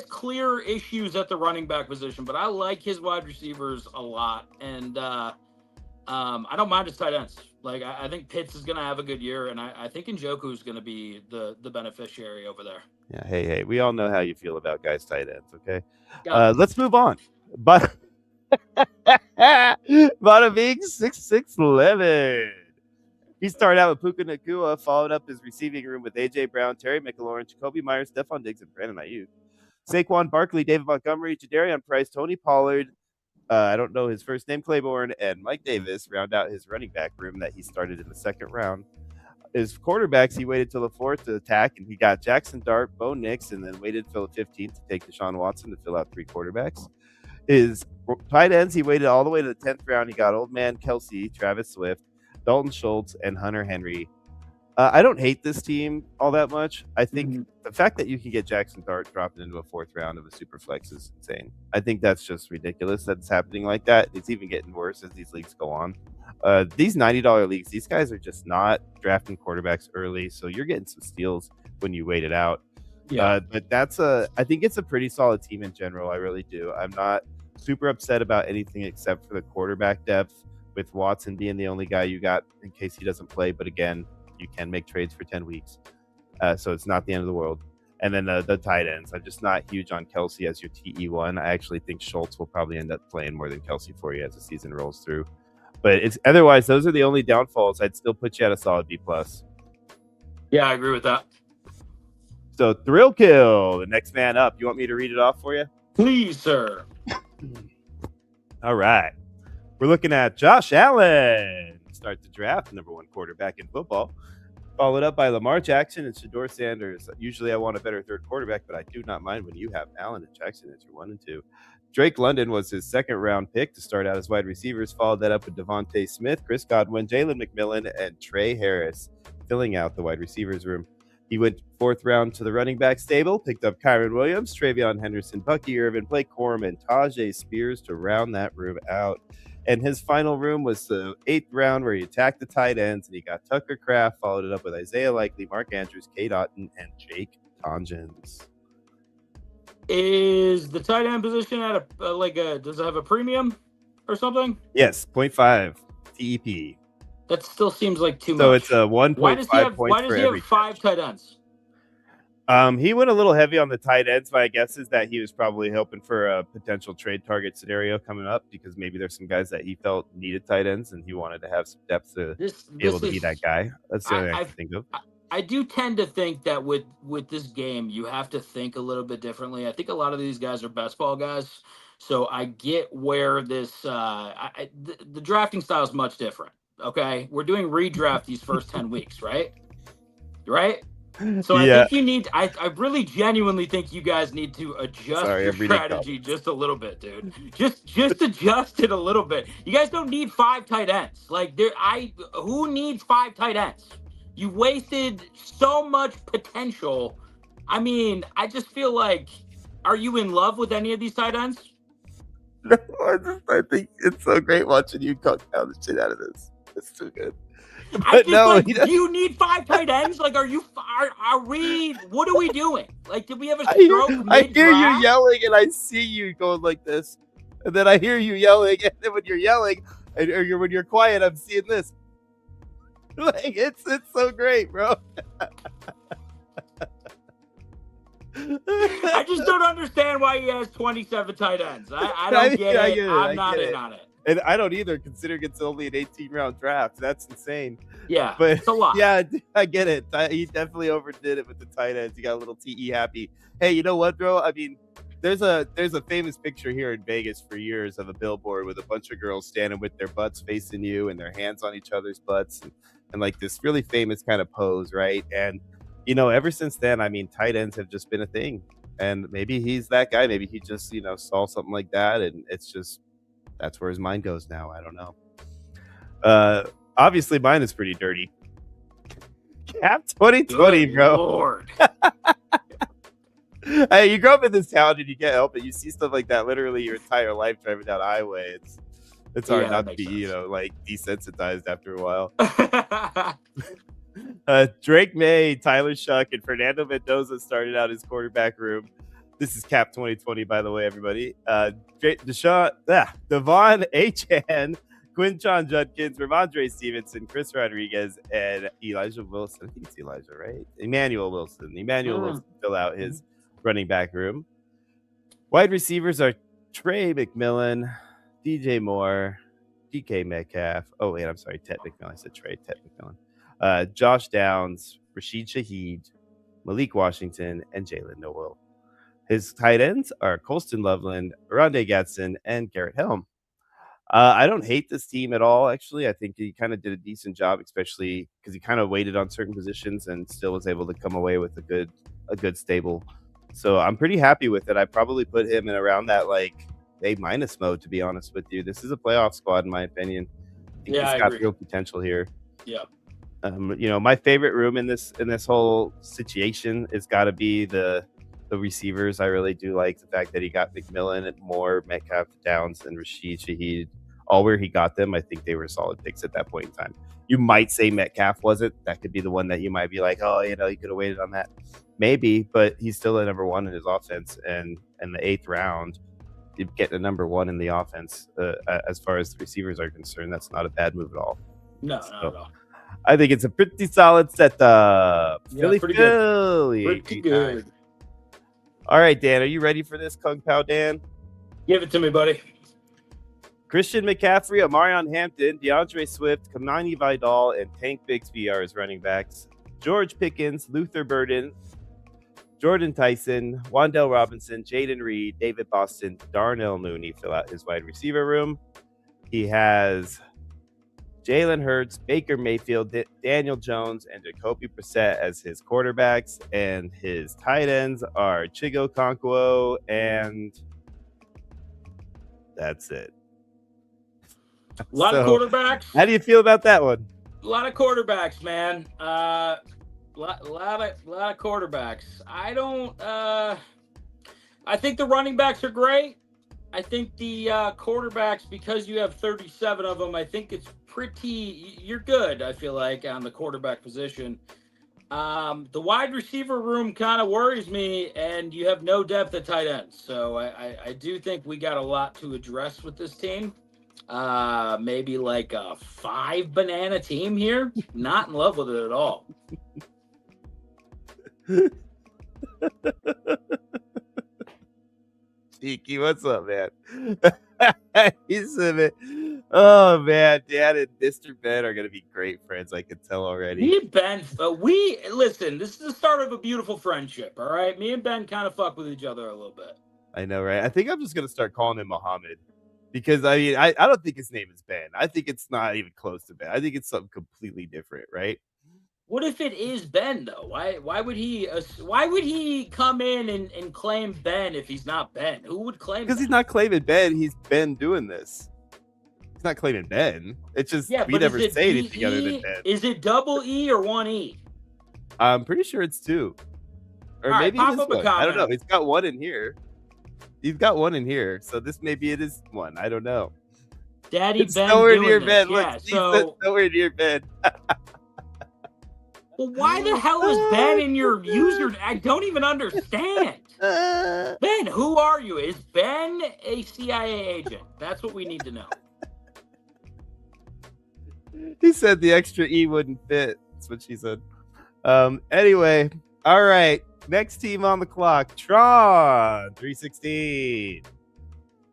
clear issues at the running back position, but I like his wide receivers a lot, and I don't mind his tight ends. Like I think Pitts is going to have a good year, and I think Njoku is going to be the beneficiary over there. Yeah. Hey, we all know how you feel about guys' tight ends. Okay, let's move on. But Bada Bing 6611. He started out with Puka Nacua, followed up his receiving room with A.J. Brown, Terry McLaurin, Jacoby Myers, Stephon Diggs, and Brandon Ayuk. Saquon Barkley, David Montgomery, Jadarian Price, Tony Pollard, I don't know his first name, Claiborne, and Mike Davis round out his running back room that he started in the second round. His quarterbacks, he waited till the fourth to attack, and he got Jackson Dart, Bo Nix, and then waited till the 15th to take Deshaun Watson to fill out three quarterbacks. His tight ends, he waited all the way to the 10th round. He got Old Man Kelsey, Travis Swift, Dalton Schultz, and Hunter Henry. I don't hate this team all that much. I think the fact that you can get Jackson Dart dropping into a fourth round of a super flex is insane. I think that's just ridiculous that it's happening like that. It's even getting worse as these leagues go on. These $90 leagues, these guys are just not drafting quarterbacks early, so you're getting some steals when you wait it out. Yeah. But I think it's a pretty solid team in general. I really do. I'm not super upset about anything except for the quarterback depth, with Watson being the only guy you got in case he doesn't play. But again, you can make trades for 10 weeks. So it's not the end of the world. And then the tight ends. I'm just not huge on Kelsey as your TE1. I actually think Schultz will probably end up playing more than Kelsey for you as the season rolls through. But it's otherwise, those are the only downfalls. I'd still put you at a solid B+. Yeah, I agree with that. So Thrill Kill, the next man up. You want me to read it off for you? Please, sir. All right. We're looking at Josh Allen. Start the draft, number one quarterback in football. Followed up by Lamar Jackson and Shedeur Sanders. Usually I want a better third quarterback, but I do not mind when you have Allen and Jackson as your 1 and 2. Drake London was his second round pick to start out as wide receivers. Followed that up with Devontae Smith, Chris Godwin, Jalen McMillan, and Trey Harris, filling out the wide receivers room. He went fourth round to the running back stable, picked up Kyron Williams, Travion Henderson, Bucky Irvin, Blake Corum, and Tajay Spears to round that room out. And his final room was the 8th round where he attacked the tight ends, and he got Tucker Kraft, followed it up with Isaiah Likely, Mark Andrews, Kate Otten, and Jake Tonjins. Is the tight end position at does it have a premium or something? Yes, 0.5 TEP. That still seems like too much. So it's a 1.5 Why does he have, every 5 tight ends? He went a little heavy on the tight ends. My guess is that he was probably hoping for a potential trade target scenario coming up, because maybe there's some guys that he felt needed tight ends, and he wanted to have some depth to be able to be that guy. That's the only thing I can think of. I do tend to think that with this game, you have to think a little bit differently. I think a lot of these guys are best ball guys, so I get where this the drafting style is much different. Okay, we're doing redraft these first 10 weeks, right? Right. So I think you need. I really genuinely think you guys need to adjust your strategy just a little bit, dude. Just adjust it a little bit. You guys don't need 5 tight ends. Who needs 5 tight ends? You wasted so much potential. I mean, I just feel like, are you in love with any of these tight ends? No, I think it's so great watching you cock down the shit out of this. It's too good. But you need 5 tight ends? Like, are we, what are we doing? Like, did we have a stroke? I hear you yelling, and I see you going like this. And then I hear you yelling, and then when you're yelling, or when you're quiet, I'm seeing this. Like, it's so great, bro. I just don't understand why he has 27 tight ends. I don't get it. I'm not in on it. And I don't either, considering it's only an 18-round draft. That's insane. Yeah, but it's a lot. Yeah, I get it. He definitely overdid it with the tight ends. He got a little TE happy. Hey, you know what, bro? I mean, there's a famous picture here in Vegas for years of a billboard with a bunch of girls standing with their butts facing you and their hands on each other's butts, and like this really famous kind of pose, right? And ever since then, I mean, tight ends have just been a thing. And maybe he's that guy. Maybe he just saw something like that, and it's just. That's where his mind goes now. I don't know. Obviously, mine is pretty dirty. Cap 2020, Good bro. Lord. Hey, you grow up in this town and you can't help it. You see stuff like that literally your entire life driving down the highway. It's hard not to be, desensitized after a while. Drake May, Tyler Shuck, and Fernando Mendoza started out his quarterback room. This is Cap 2020, by the way, everybody. Devon Achan, Quinton Judkins, Ramondre Stevenson, Chris Rodriguez, and Elijah Wilson. I think it's Elijah, right? Emmanuel Wilson. Wilson fill out his running back room. Wide receivers are Trey McMillan, DJ Moore, DK Metcalf. Oh, wait, I'm sorry. Ted McMillan. I said Trey. Ted McMillan. Josh Downs, Rashid Shaheed, Malik Washington, and Jalen Noel. His tight ends are Colston Loveland, Rondé Gatson, and Garrett Helm. I don't hate this team at all, actually. I think he kind of did a decent job, especially because he kind of waited on certain positions and still was able to come away with a good stable. So I'm pretty happy with it. I probably put him in around that A- mode, to be honest with you. This is a playoff squad, in my opinion. I think he's got real potential here. Yeah. My favorite room in this whole situation has got to be the receivers. I really do like the fact that he got McMillan and Moore, Metcalf, Downs, and Rashid Shaheed all where he got them. I think they were solid picks at that point in time. You might say Metcalf wasn't. That could be the one that you might be like, oh, you could have waited on that. Maybe, but he's still a number one in his offense. And in the 8th round, you get a number one in the offense. As far as the receivers are concerned, that's not a bad move at all. No, not at all. I think it's a pretty solid setup. Yeah, pretty good. Pretty good. All right, Dan, are you ready for this, Kung Pao Dan? Give it to me, buddy. Christian McCaffrey, Amarion Hampton, DeAndre Swift, Kamani Vidal, and Tank Bigsby are his running backs. George Pickens, Luther Burden, Jordan Tyson, Wandell Robinson, Jaden Reed, David Boston, Darnell Mooney fill out his wide receiver room. He has Jalen Hurts, Baker Mayfield, Daniel Jones, and Jacoby Brissett as his quarterbacks. And his tight ends are Chigo Okonkwo, and that's it. A lot of quarterbacks. How do you feel about that one? A lot of quarterbacks, man. Lot of quarterbacks. I think the running backs are great. I think the quarterbacks, because you have 37 of them, I think it's you're good, I feel like, on the quarterback position. The wide receiver room kind of worries me, and you have no depth at tight ends. So I do think we got a lot to address with this team. Maybe like a 5-banana team here. Not in love with it at all. Cheeky, what's up, man? He's oh man, Dad and Mr. Ben are gonna be great friends. I can tell already. Me and Ben, listen. This is the start of a beautiful friendship. All right, me and Ben kind of fuck with each other a little bit. I know, right? I think I'm just gonna start calling him Muhammad, because I mean, I don't think his name is Ben. I think it's not even close to Ben. I think it's something completely different, right? What if it is Ben though? Why would he come in and claim Ben if he's not Ben? Who would claim? Because he's not claiming Ben. He's Ben doing this. He's not claiming Ben. It's just we never say anything other than Ben. Is it double E or one E? I'm pretty sure it's 2, or maybe it is 1. I don't know. He's got 1 in here. He's got 1 in here, so this maybe it is 1. I don't know. Daddy it's Ben nowhere doing near this. Ben. Yeah, Look, so nowhere near Ben. Well, why the hell is Ben in your user? I don't even understand. Ben, who are you? Is Ben a CIA agent? That's what we need to know. He said the extra E wouldn't fit. That's what she said. Anyway, all right. Next team on the clock, Tron 316.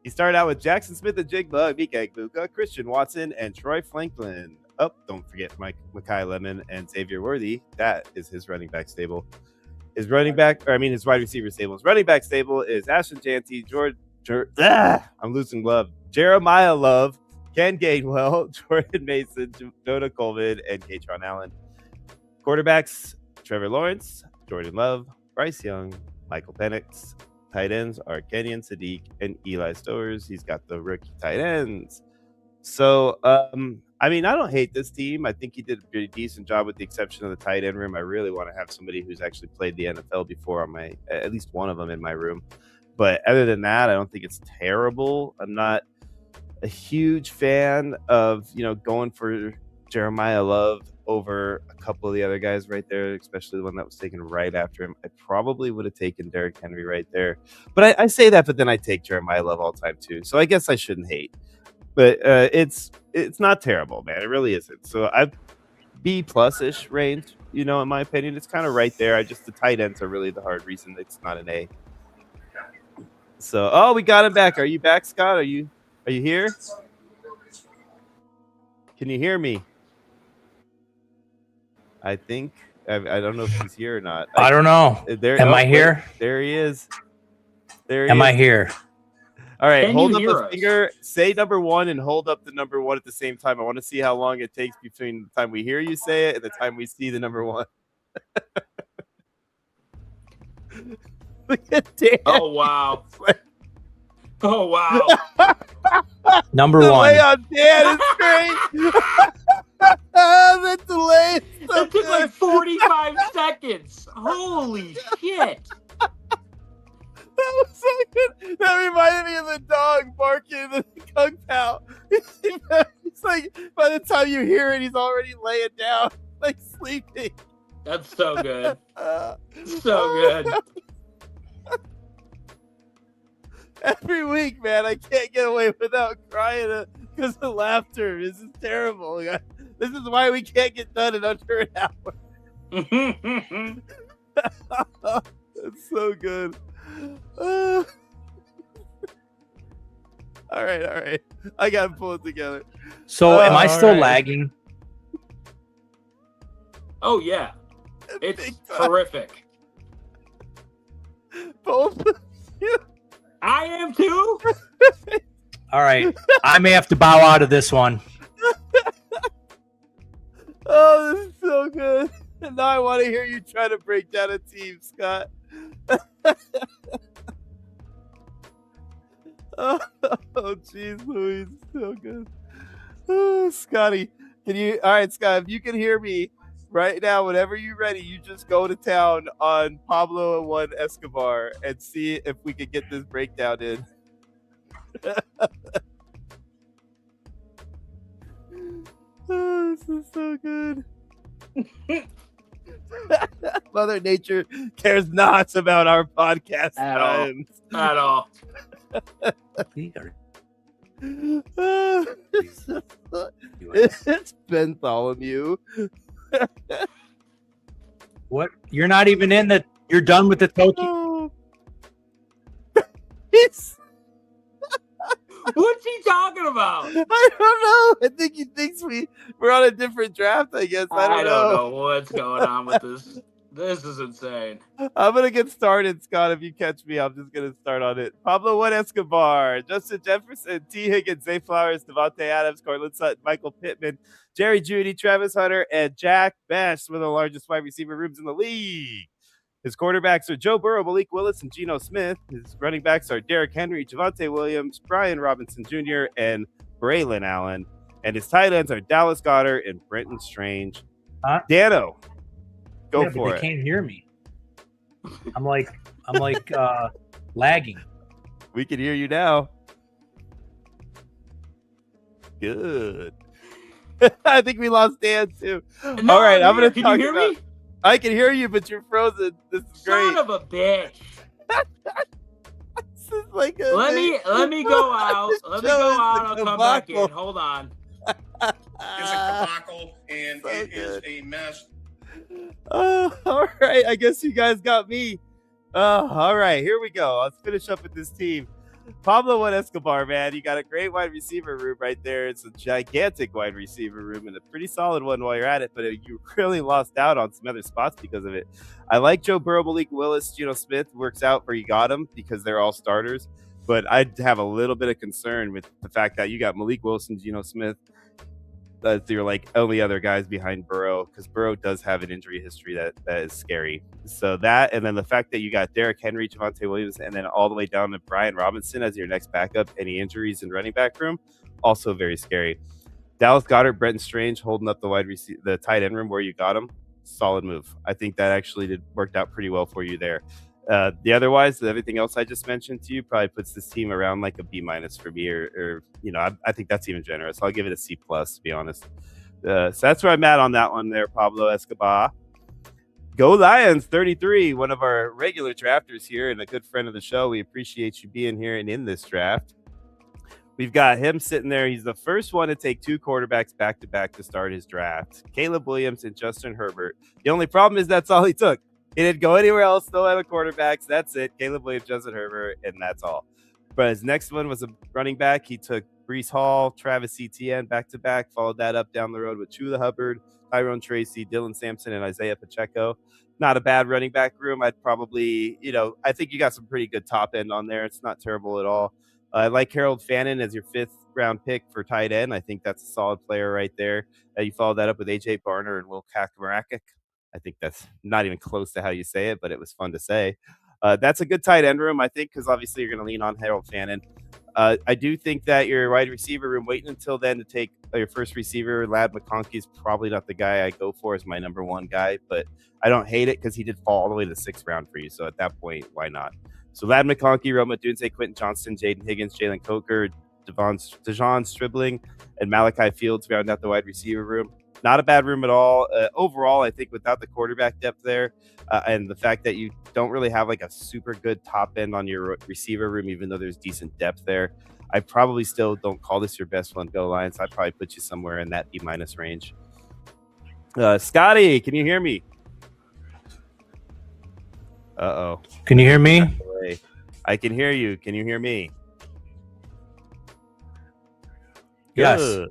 He started out with Jackson Smith and Jigba, Mika Egbuka, Christian Watson, and Troy Franklin. Oh, don't forget Mekhi Lemon and Xavier Worthy. That is his running back stable. His wide receiver stable. His running back stable is Ashton Janty, I'm losing love. Jeremiah Love, Ken Gainwell, Jordan Mason, Jonah Coleman, and Katron Allen. Quarterbacks, Trevor Lawrence, Jordan Love, Bryce Young, Michael Penix. Tight ends are Kenyon Sadiq and Eli Stowers. He's got the rookie tight ends. So, I don't hate this team. I think he did a pretty decent job with the exception of the tight end room. I really want to have somebody who's actually played the NFL before on at least one of them in my room. But other than that, I don't think it's terrible. I'm not a huge fan of, going for Jeremiah Love over a couple of the other guys right there, especially the one that was taken right after him. I probably would have taken Derrick Henry right there. But I say that, but then I take Jeremiah Love all the time too. So I guess I shouldn't hate. But it's not terrible, man. It really isn't. So I've B+-ish range, in my opinion. It's kind of right there. The tight ends are really the hard reason it's not an A. So, we got him back. Are you back, Scott? Are you here? Can you hear me? I think I don't know if he's here or not. I don't know. Am I here? There he is. Am I here? All right, hold up a finger, say number 1, and hold up the number 1 at the same time. I want to see how long it takes between the time we hear you say it and the time we see the number 1. Look at Dan. Oh, wow. Oh, wow. Number the 1. Delay on Dan is great. The delay. That took like 45 seconds. Holy shit. That was so good. That reminded me of the dog barking in the Kung Pao. It's like by the time you hear it, he's already laying down, like sleeping. That's so good. So good. Every week, man, I can't get away without crying because of laughter. This is terrible. This is why we can't get done in under an hour. That's so good. All right. I got to pull it together. So, am I still lagging? Oh, yeah. It's horrific. Both of you. I am too. All right. I may have to bow out of this one. Oh, this is so good. And now I want to hear you try to break down a team, Scott. Oh, jeez, Louise, so good. Oh, Scotty, all right, Scott, if you can hear me right now, whenever you're ready, you just go to town on Pablo and Juan Escobar and see if we can get this breakdown in. Oh, this is so good. Mother Nature cares not about our podcast times. At all. It's Bartholomew. What? You're not even in the. You're done with the Tokyo. Oh. He's, What's he talking about? I don't know. I think he thinks we're on a different draft, I guess. I don't know what's going on with this. This is insane. I'm going to get started, Scott. If you catch me, I'm just going to start on it. Pablo Juan Escobar, Justin Jefferson, T. Higgins, Zay Flowers, Devontae Adams, Cortland Sutton, Michael Pittman, Jerry Jeudy, Travis Hunter, and Jack Best were the largest wide receiver rooms in the league. His quarterbacks are Joe Burrow, Malik Willis, and Geno Smith. His running backs are Derrick Henry, Javonte Williams, Brian Robinson Jr., and Braylon Allen. And his tight ends are Dallas Goedert and Brenton Strange. Dano, go for it. They can't hear me. I'm like lagging. We can hear you now. Good. I think we lost Dan too. No, all right, I'm going to talk Can you hear me? I can hear you, but you're frozen. This is great. Son of a bitch. This is like a let me go out. Let me go out. I'll come back in. Hold on. It's a debacle, and So it is good. a mess. Oh, all right. I guess you guys got me. All right. Here we go. Let's finish up with this team. Pablo Juan Escobar, man. You got a great wide receiver room right there. It's a gigantic wide receiver room and a pretty solid one while you're at it, but you really lost out on some other spots because of it. I like Joe Burrow, Malik Willis, Geno Smith. Works out where you got them because they're all starters. But I'd have a little bit of concern with the fact that you got Malik Wilson, Geno Smith. You're like only other guys behind Burrow, because Burrow does have an injury history that is scary. So that, and then the fact that you got Derrick Henry, Javonte Williams, and then all the way down to Brian Robinson as your next backup, any injuries in running back room, also very scary. Dallas Goedert, Brenton Strange holding up the tight end room where you got him. Solid move. I think that actually worked out pretty well for you there. Everything else I just mentioned to you probably puts this team around like a B- for me, or I think that's even generous. I'll give it a C+, to be honest. So that's where I'm at on that one there, Pablo Escobar. Go Lions 33, one of our regular drafters here and a good friend of the show. We appreciate you being here and in this draft. We've got him sitting there. He's the first one to take two quarterbacks back-to-back to start his draft. Caleb Williams and Justin Herbert. The only problem is that's all he took. He didn't go anywhere else, no other quarterbacks. That's it. Caleb Williams, Justin Herbert, and that's all. But his next one was a running back. He took Breece Hall, Travis Etienne back-to-back, followed that up down the road with Chula Hubbard, Tyrone Tracy, Dylan Sampson, and Isaiah Pacheco. Not a bad running back room. I'd probably, I think you got some pretty good top end on there. It's not terrible at all. I like Harold Fannin as your 5th round pick for tight end. I think that's a solid player right there. You followed that up with AJ Barner and Will Kaczmarek. I think that's not even close to how you say it, but it was fun to say. That's a good tight end room, I think, because obviously you're going to lean on Harold Fannin. I do think that your wide receiver room, waiting until then to take your first receiver, Ladd McConkey is probably not the guy I go for as my number one guy, but I don't hate it because he did fall all the way to the 6th round for you. So at that point, why not? So Ladd McConkey, Roma Dunze, Quentin Johnston, Jaden Higgins, Jalen Coker, Dejon Stribling, and Malachi Fields round out the wide receiver room. Not a bad room at all. Overall, I think without the quarterback depth there and the fact that you don't really have like a super good top end on your receiver room, even though there's decent depth there, I probably still don't call this your best one. Go Lions. I'd probably put you somewhere in that B- range. Scotty, can you hear me? Uh-oh. Can you hear me? I can hear you. Can you hear me? Yes. Good.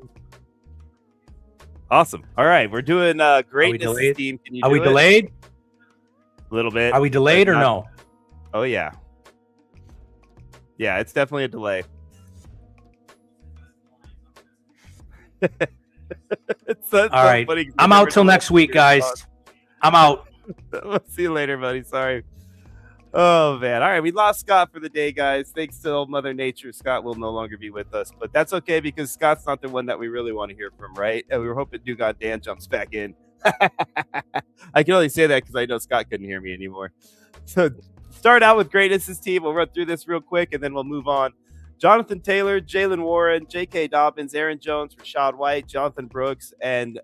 Awesome. All right. We're doing greatness team. Can you Are we do it? delayed? A little bit. Are we delayed or no? Oh, yeah. Yeah, it's definitely a delay. All right. Funny. I'm out till next week, guys. I'm out. We'll see you later, buddy. Sorry. Oh, man. All right. We lost Scott for the day, guys. Thanks to old Mother Nature. Scott will no longer be with us, but that's okay because Scott's not the one that we really want to hear from, right? And we were hoping New God Dan jumps back in. I can only say that because I know Scott couldn't hear me anymore. So start out with greatness team. We'll run through this real quick and then we'll move on. Jonathan Taylor, Jalen Warren, J.K. Dobbins, Aaron Jones, Rashad White, Jonathan Brooks, and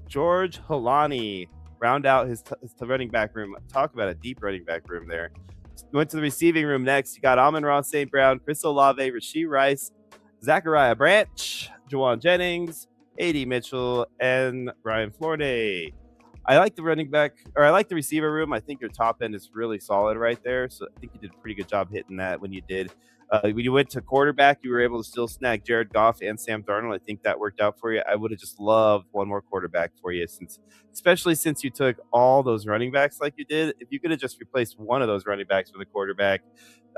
George Holani round out his running back room. Talk about a deep running back room there. Went to the receiving room next. You got Amon-Ra St. Brown, Chris Olave, Rashee Rice, Zachariah Branch, Juwan Jennings, A.D. Mitchell, and Ryan Florday. I like the receiver room. I think your top end is really solid right there. So I think you did a pretty good job hitting that when you did. When you went to quarterback, you were able to still snag Jared Goff and Sam Darnold. I think that worked out for you. I would have just loved one more quarterback for you, especially since you took all those running backs like you did. If you could have just replaced one of those running backs with a quarterback,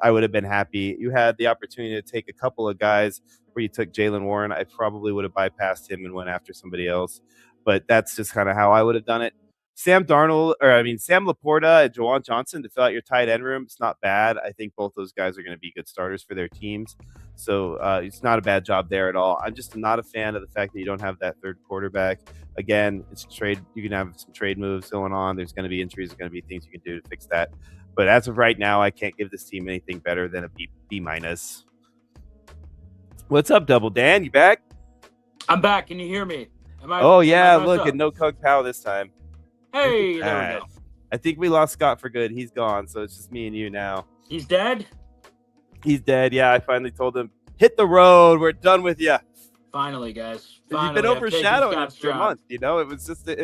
I would have been happy. You had the opportunity to take a couple of guys where you took Jalen Warren. I probably would have bypassed him and went after somebody else, but that's just kind of how I would have done it. Sam Laporta and Juwan Johnson to fill out your tight end room. It's not bad. I think both those guys are going to be good starters for their teams. So it's not a bad job there at all. I'm just not a fan of the fact that you don't have that third quarterback. Again, it's a trade. You can have some trade moves going on. There's going to be injuries. There's going to be things you can do to fix that. But as of right now, I can't give this team anything better than a B minus. What's up, Double Dan? You back? I'm back. Can you hear me? Look, and no Kug Pao this time. Hey, there we go. I think we lost Scott for good. He's gone, so it's just me and you now. He's dead? He's dead, yeah. I finally told him, hit the road. We're done with you. Finally, guys. You've been overshadowing him for a month, It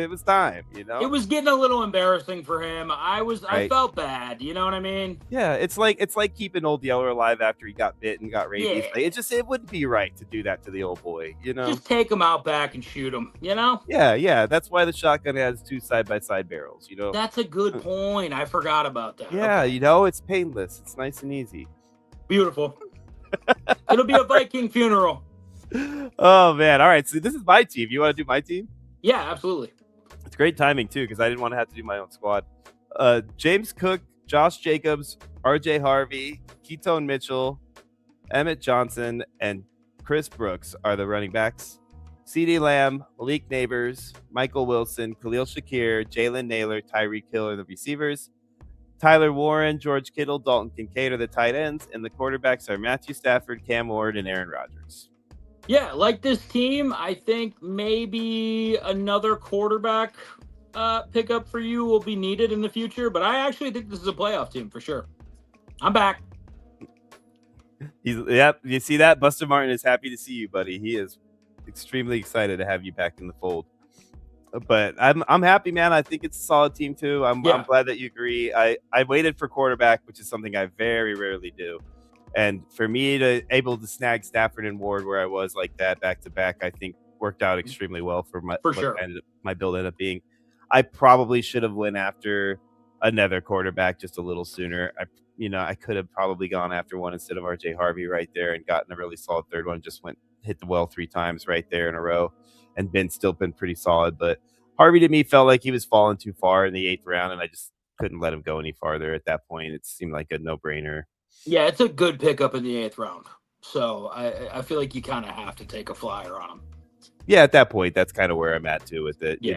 was time, It was getting a little embarrassing for him. I felt bad, you know what I mean? Yeah, it's like keeping Old Yeller alive after he got bit and got rabies. Yeah. It wouldn't be right to do that to the old boy, Just take him out back and shoot him, Yeah. That's why the shotgun has two side-by-side barrels, That's a good point. I forgot about that. Yeah, okay. It's painless. It's nice and easy. Beautiful. It'll be a Viking funeral. Oh man! All right, so this is my team. You want to do my team? Yeah, absolutely. It's great timing too, because I didn't want to have to do my own squad. James Cook, Josh Jacobs, R.J. Harvey, Keaton Mitchell, Emmett Johnson, and Chris Brooks are the running backs. CeeDee Lamb, Malik Neighbors, Michael Wilson, Khalil Shakir, Jalen Naylor, Tyreek Hill are the receivers. Tyler Warren, George Kittle, Dalton Kincaid are the tight ends, and the quarterbacks are Matthew Stafford, Cam Ward, and Aaron Rodgers. Yeah, like this team, I think maybe another quarterback pickup for you will be needed in the future, but I actually think this is a playoff team for sure. I'm back. Yep, you see that? Buster Martin is happy to see you, buddy. He is extremely excited to have you back in the fold. But I'm happy, man. I think it's a solid team too. I'm glad that you agree. I waited for quarterback, which is something I very rarely do. And for me to able to snag Stafford and Ward where I was like that back to back, I think worked out extremely well for sure. My build ended up being. I probably should have went after another quarterback just a little sooner. I could have probably gone after one instead of R.J. Harvey right there and gotten a really solid third one. Just hit the well 3 times right there in a row, and still been pretty solid. But Harvey to me felt like he was falling too far in the 8th round, and I just couldn't let him go any farther at that point. It seemed like a no-brainer. Yeah, it's a good pickup in the 8th round. So I feel like you kind of have to take a flyer on him. Yeah, at that point, that's kind of where I'm at too with it, I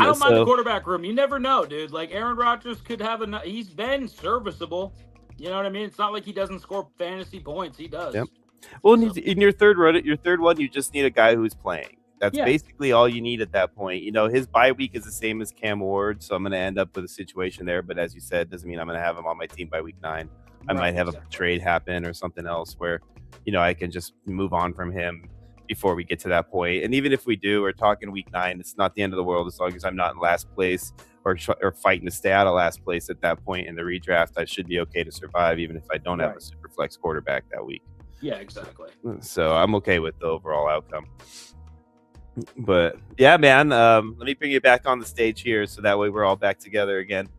don't mind the quarterback room. You never know, dude. Like Aaron Rodgers could have he's been serviceable. You know what I mean? It's not like he doesn't score fantasy points. He does. Yep. Well, in your third one, you just need a guy who's playing. That's basically all you need at that point. His bye week is the same as Cam Ward, so I'm going to end up with a situation there. But as you said, doesn't mean I'm going to have him on my team by week 9. I might have a trade happen or something else where, I can just move on from him before we get to that point. And even if we do, we're talking week 9. It's not the end of the world as long as I'm not in last place or fighting to stay out of last place at that point in the redraft. I should be okay to survive, even if I don't have a super flex quarterback that week. Yeah, exactly. So I'm okay with the overall outcome. But yeah, man, let me bring you back on the stage here so that way we're all back together again.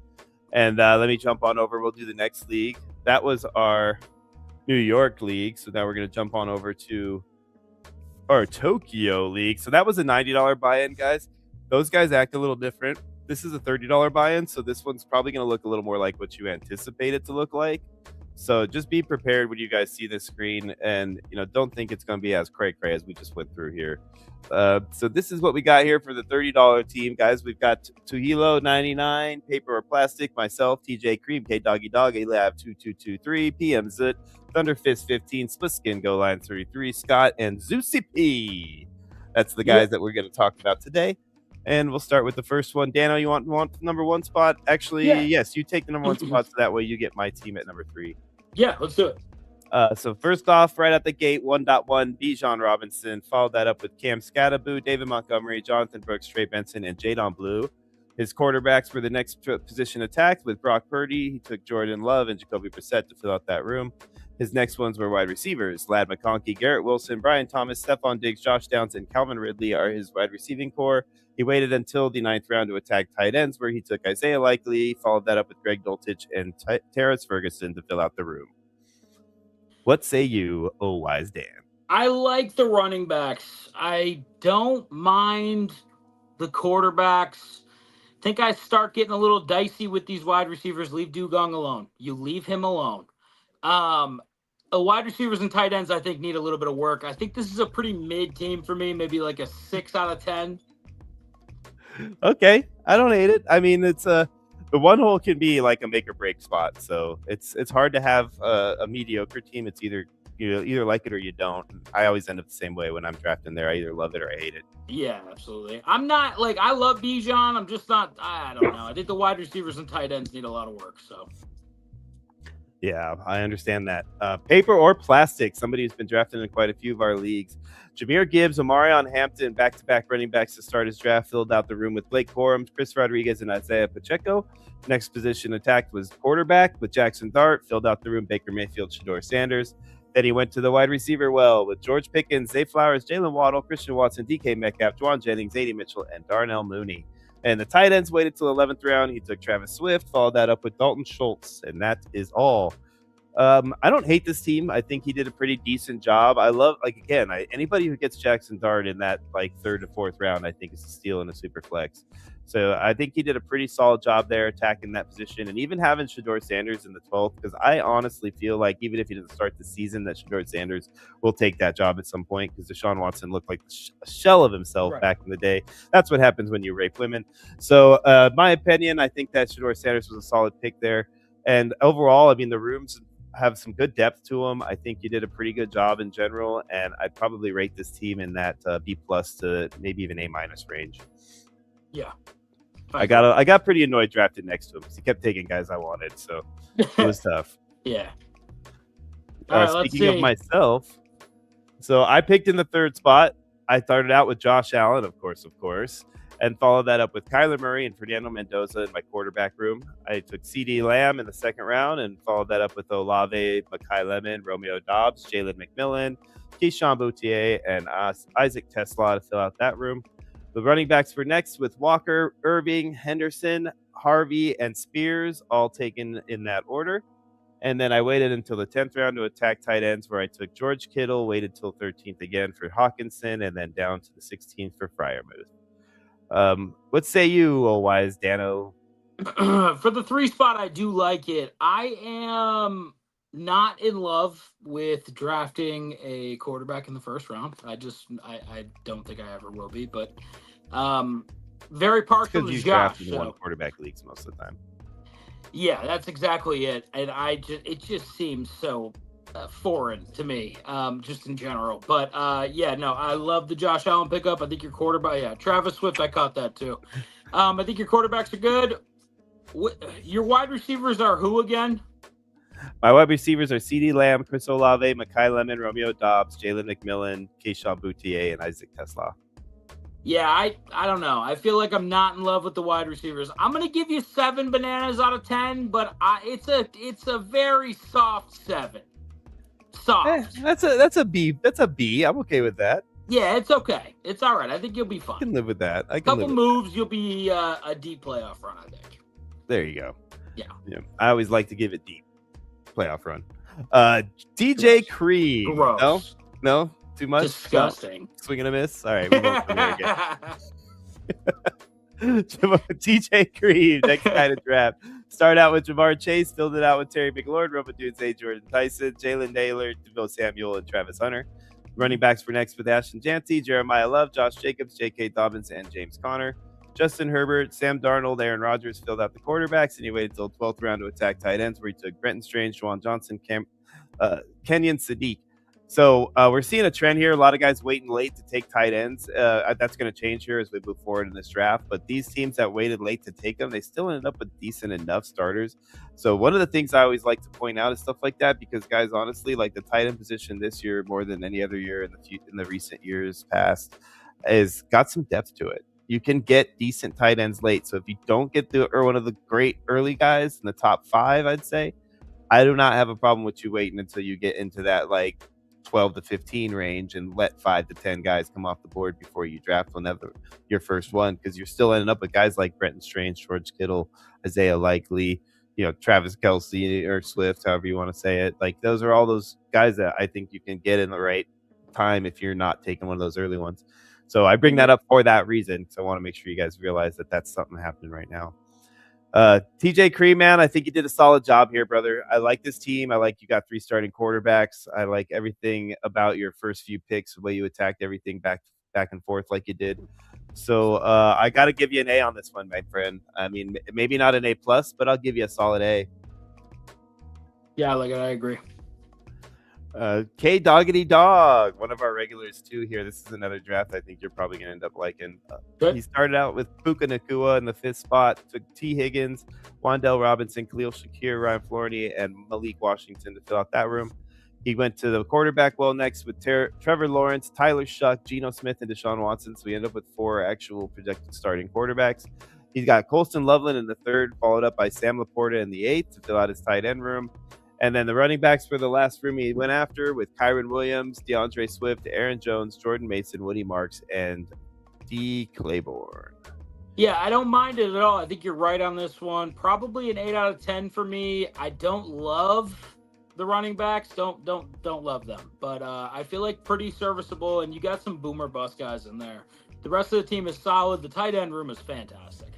And let me jump on over. We'll do the next league. That was our New York league. So now we're going to jump on over to our Tokyo league. So that was a $90 buy-in, guys. Those guys act a little different. This is a $30 buy-in. So this one's probably going to look a little more like what you anticipate it to look like. So just be prepared when you guys see this screen, and don't think it's going to be as cray as we just went through here. So this is what we got here for the $30 team, guys. We've got Tuhilo 99, Paper or Plastic, myself, TJ Cream, K Doggy Dog, Alab 2223, PM Zit, Thunderfist 15, Spliskin, Go Line 33, Scott, and Zeusy P. That's the guys that we're going to talk about today. And we'll start with the first one. Dano, you want the number 1 spot? Actually, yes, you take the number 1 spot, so that way you get my team at number 3. Yeah, let's do it. So first off, right out the gate, 1.1, Bijan Robinson. Followed that up with Cam Scattaboo, David Montgomery, Jonathan Brooks, Trey Benson, and Jadon Blue. His quarterbacks were the next position attacked with Brock Purdy. He took Jordan Love and Jacoby Brissett to fill out that room. His next ones were wide receivers. Lad McConkey, Garrett Wilson, Brian Thomas, Stephon Diggs, Josh Downs, and Calvin Ridley are his wide receiving core. He waited until the 9th round to attack tight ends, where he took Isaiah Likely, followed that up with Greg Dulcich and Terrace Ferguson to fill out the room. What say you, oh wise Dan? I like the running backs. I don't mind the quarterbacks. I think I start getting a little dicey with these wide receivers. Leave Dugong alone. You leave him alone. Wide receivers and tight ends, I think, need a little bit of work. I think this is a pretty mid team for me, maybe like a 6 out of 10. Okay, I don't hate it. I mean, it's the one hole can be like a make or break spot, so it's hard to have a mediocre team. It's either either like it or you don't. I always end up the same way when I'm drafting there. I either love it or I hate it. Yeah, absolutely. I'm not like I love Bijan. I'm just not. I don't know. I think the wide receivers and tight ends need a lot of work. So. Yeah, I understand that. Paper or plastic, somebody who's been drafted in quite a few of our leagues. Jameer Gibbs, Omarion Hampton, back-to-back running backs to start his draft, filled out the room with Blake Corum, Chris Rodriguez, and Isaiah Pacheco. Next position attacked was quarterback with Jackson Dart, filled out the room Baker Mayfield, Shador Sanders. Then he went to the wide receiver well with George Pickens, Zay Flowers, Jalen Waddle, Christian Watson, DK Metcalf, Juwan Jennings, A.D. Mitchell, and Darnell Mooney. And the tight ends waited till 11th round. He took Travis Swift, followed that up with Dalton Schultz, and that is all. I don't hate this team. I think he did a pretty decent job. I love, anybody who gets Jackson Dart in that 3rd to 4th round, I think is a steal in a super flex. So I think he did a pretty solid job there attacking that position, and even having Shador Sanders in the 12th, because I honestly feel like even if he doesn't start the season, that Shador Sanders will take that job at some point, because Deshaun Watson looked like a shell of himself back in the day. That's what happens when you rape women. So my opinion, I think that Shador Sanders was a solid pick there. And overall, I mean, the rooms have some good depth to them. I think you did a pretty good job in general, and I'd probably rate this team in that B+ to maybe even A- range. Yeah. I got pretty annoyed drafted next to him because he kept taking guys I wanted, so it was tough. Yeah. Speaking of myself, so I picked in the 3rd spot. I started out with Josh Allen, of course, and followed that up with Kyler Murray and Fernando Mendoza in my quarterback room. I took CeeDee Lamb in the 2nd round and followed that up with Olave, Mekhi Lemon, Romeo Doubs, Jalen McMillan, Keyshawn Boutier, and Isaac Tesla to fill out that room. The running backs were next with Walker, Irving, Henderson, Harvey, and Spears, all taken in that order. And then I waited until the 10th round to attack tight ends, where I took George Kittle, waited till 13th again for Hawkinson, and then down to the 16th for Freiermuth. What say you, oh wise Dano? For the 3 spot, I do like it. I am not in love with drafting a quarterback in the 1st round. I don't think I ever will be, but very partial to Josh. You draft in quarterback leagues most of the time. Yeah, that's exactly it. And it just seems so foreign to me, just in general. But I love the Josh Allen pickup. I think your quarterback, Travis Swift, I caught that too. I think your quarterbacks are good. Your wide receivers are who again? My wide receivers are CeeDee Lamb, Chris Olave, Mekhi Lemon, Romeo Doubs, Jalen McMillan, Keyshawn Boutier, and Isaac Tesla. Yeah, I don't know. I feel like I'm not in love with the wide receivers. I'm gonna give you 7 bananas out of 10, but it's a very soft 7. Soft. That's a B. That's a B. I'm okay with that. Yeah, it's okay. It's all right. I think you'll be fine. I can live with that. A couple moves, you'll be a deep playoff run, I think. There you go. Yeah. I always like to give it deep. Playoff run. DJ Creed. Gross. No? Too much? Disgusting. No? Swing and a miss? All right. We won't come there again. DJ Creed, next guy to draft. Start out with Jamar Chase, filled it out with Terry McLaurin, Roman Dunze, Jordan Tyson, Jalen Naylor, Devo Samuel, and Travis Hunter. Running backs for next with Ashton Janty, Jeremiah Love, Josh Jacobs, J.K. Dobbins, and James Conner. Justin Herbert, Sam Darnold, Aaron Rodgers filled out the quarterbacks, and he waited until 12th round to attack tight ends, where he took Brenton Strange, Juwan Johnson, Kenyon Sadiq. So we're seeing a trend here. A lot of guys waiting late to take tight ends. That's going to change here as we move forward in this draft. But these teams that waited late to take them, they still ended up with decent enough starters. So one of the things I always like to point out is stuff like that, because guys, honestly, like the tight end position this year more than any other year in the recent years past is got some depth to it. You can get decent tight ends late. So if you don't get one of the great early guys in the top 5, I'd say, I do not have a problem with you waiting until you get into that like 12 to 15 range and let 5 to 10 guys come off the board before you draft your first one, because you're still ending up with guys like Brenton Strange, George Kittle, Isaiah Likely, Travis Kelce or Swift, however you want to say it. Like those are all those guys that I think you can get in the right time if you're not taking one of those early ones. So I bring that up for that reason. So I want to make sure you guys realize that that's something happening right now. TJ Cream, man, I think you did a solid job here, brother. I like this team. I like you got 3 starting quarterbacks. I like everything about your first few picks, the way you attacked everything back and forth like you did. So I got to give you an A on this one, my friend. I mean, maybe not an A+, but I'll give you a solid A. Yeah, I like it. I agree. K Doggity Dog, one of our regulars too here. This is another draft I think you're probably going to end up liking. He started out with Puka Nacua in the 5th spot, took T. Higgins, Wan'Dale Robinson, Khalil Shakir, Ryan Flournoy, and Malik Washington to fill out that room. He went to the quarterback next with Trevor Lawrence, Tyler Shuck, Geno Smith, and Deshaun Watson. So we end up with 4 actual projected starting quarterbacks. He's got Colston Loveland in the 3rd, followed up by Sam Laporta in the 8th to fill out his tight end room. And then the running backs for the last room he went after with Kyron Williams, DeAndre Swift, Aaron Jones, Jordan Mason, Woody Marks, and D. Claiborne. Yeah, I don't mind it at all. I think you're right on this one. Probably an 8 out of 10 for me. I don't love the running backs. Don't love them. But I feel like pretty serviceable, and you got some boomer bust guys in there. The rest of the team is solid. The tight end room is fantastic.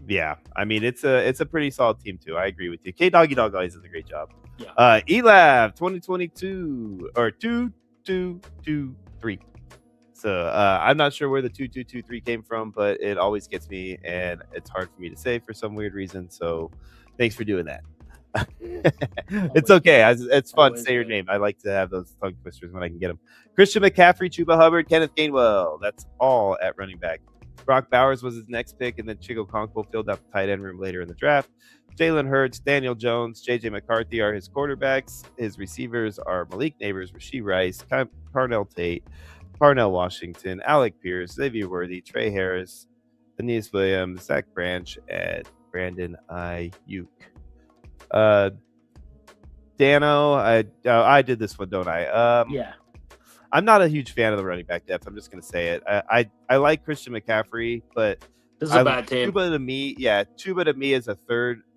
Yeah, I mean it's a pretty solid team too. I agree with you. K Doggy Dog always does a great job. Yeah. Elab 2022 or 2223. So I'm not sure where the 2223 came from, but it always gets me, and it's hard for me to say for some weird reason. So thanks for doing that. It's okay. It's fun to say your name. I like to have those tongue twisters when I can get them. Christian McCaffrey, Chuba Hubbard, Kenneth Gainwell. That's all at running back. Brock Bowers was his next pick, and then Chigo Conquo filled out the tight end room later in the draft. Jalen Hurts, Daniel Jones, J.J. McCarthy are his quarterbacks. His receivers are Malik Neighbors, Rasheed Rice, Parnell Tate, Parnell Washington, Alec Pierce, Xavier Worthy, Trey Harris, Aeneas Williams, Zach Branch, and Brandon Ayuk. Dano, I did this one, don't I? Yeah. I'm not a huge fan of the running back depth. I'm just going to say it. I like Christian McCaffrey, but this is a bad team. Chuba to me is an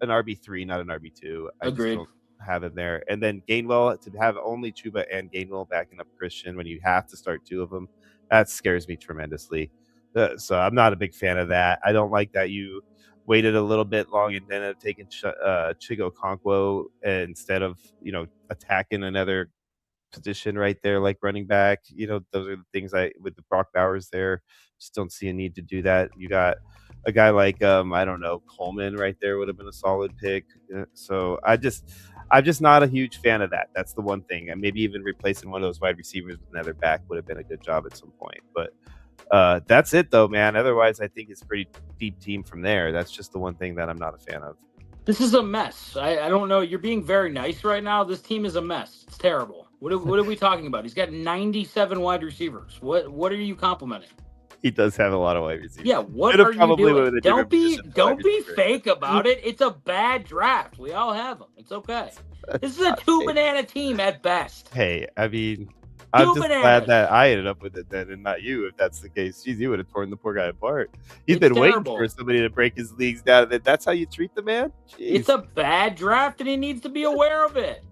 RB3, not an RB2. I Agreed. just don't have him there. And then Gainwell, to have only Chuba and Gainwell backing up Christian when you have to start 2 of them, that scares me tremendously. So I'm not a big fan of that. I don't like that you waited a little bit long and ended up taking Chigo Conquo instead of attacking another position right there like running back. Those are the things with the Brock Bowers there, just don't see a need to do that. You got a guy like I don't know, Coleman right there would have been a solid pick. So I'm just not a huge fan of that. That's the one thing. And maybe even replacing one of those wide receivers with another back would have been a good job at some point. But that's it though, man. Otherwise I think it's a pretty deep team from there. That's just the one thing that I'm not a fan of. This is a mess. I don't know. You're being very nice right now. This team is a mess. It's terrible. What are we talking about? He's got 97 wide receivers. What are you complimenting? He does have a lot of wide receivers. Yeah, what are you doing? Don't be fake about it. It's a bad draft. We all have them. It's okay. This is a 2-banana team at best. Hey, I mean, I'm just glad that I ended up with it then and not you. If that's the case, jeez, you would have torn the poor guy apart. He's been waiting for somebody to break his legs down. That's how you treat the man? Jeez. It's a bad draft, and he needs to be aware of it.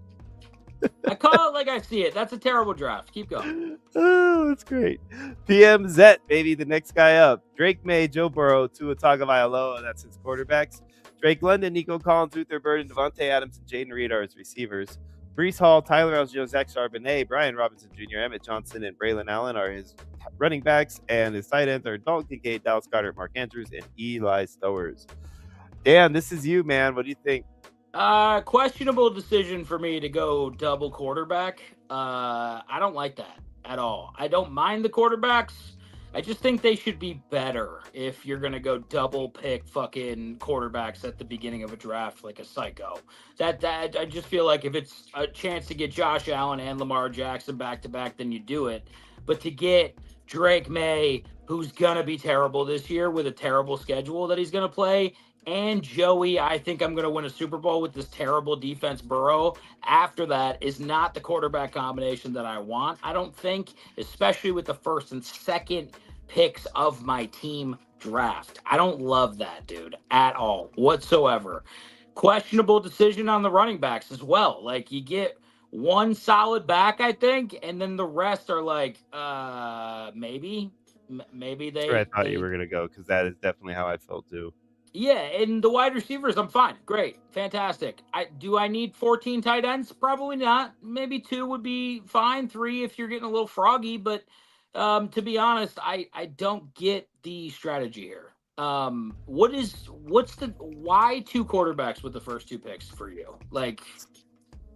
I call it like I see it. That's a terrible draft. Keep going. Oh, that's great. PM Zet, baby, the next guy up. Drake May, Joe Burrow, Tua Tagovailoa. That's his quarterbacks. Drake London, Nico Collins, Luther Burden, Devontae Adams, and Jaden Reed are his receivers. Brees Hall, Tyler Algier, Zach Charbonnet, Brian Robinson Jr., Emmett Johnson, and Braylon Allen are his running backs, and his tight ends are Dalton Kincaid, Dallas Goedert, Mark Andrews, and Eli Stowers. Dan, this is you, man. What do you think? Questionable decision for me to go double quarterback. I don't like that at all. I don't mind the quarterbacks. I just think they should be better if you're going to go double pick fucking quarterbacks at the beginning of a draft like a psycho. That I just feel like if it's a chance to get Josh Allen and Lamar Jackson back to back, then you do it. But to get Drake May, who's going to be terrible this year with a terrible schedule that he's going to play, and Joey, I think I'm going to win a Super Bowl with this terrible defense, Burrow. After that is not the quarterback combination that I want, I don't think, especially with the first and second picks of my team draft. I don't love that, dude, at all, whatsoever. Questionable decision on the running backs as well. Like, you get one solid back, I think, and then the rest are like, maybe they. That's where I thought you were going to go, because that is definitely how I felt too. Yeah, and the wide receivers, I'm fine. Great. Fantastic. Do I need 14 tight ends? Probably not. Maybe 2 would be fine. 3 if you're getting a little froggy. But to be honest, I don't get the strategy here. Why 2 quarterbacks with the first 2 picks for you? Like,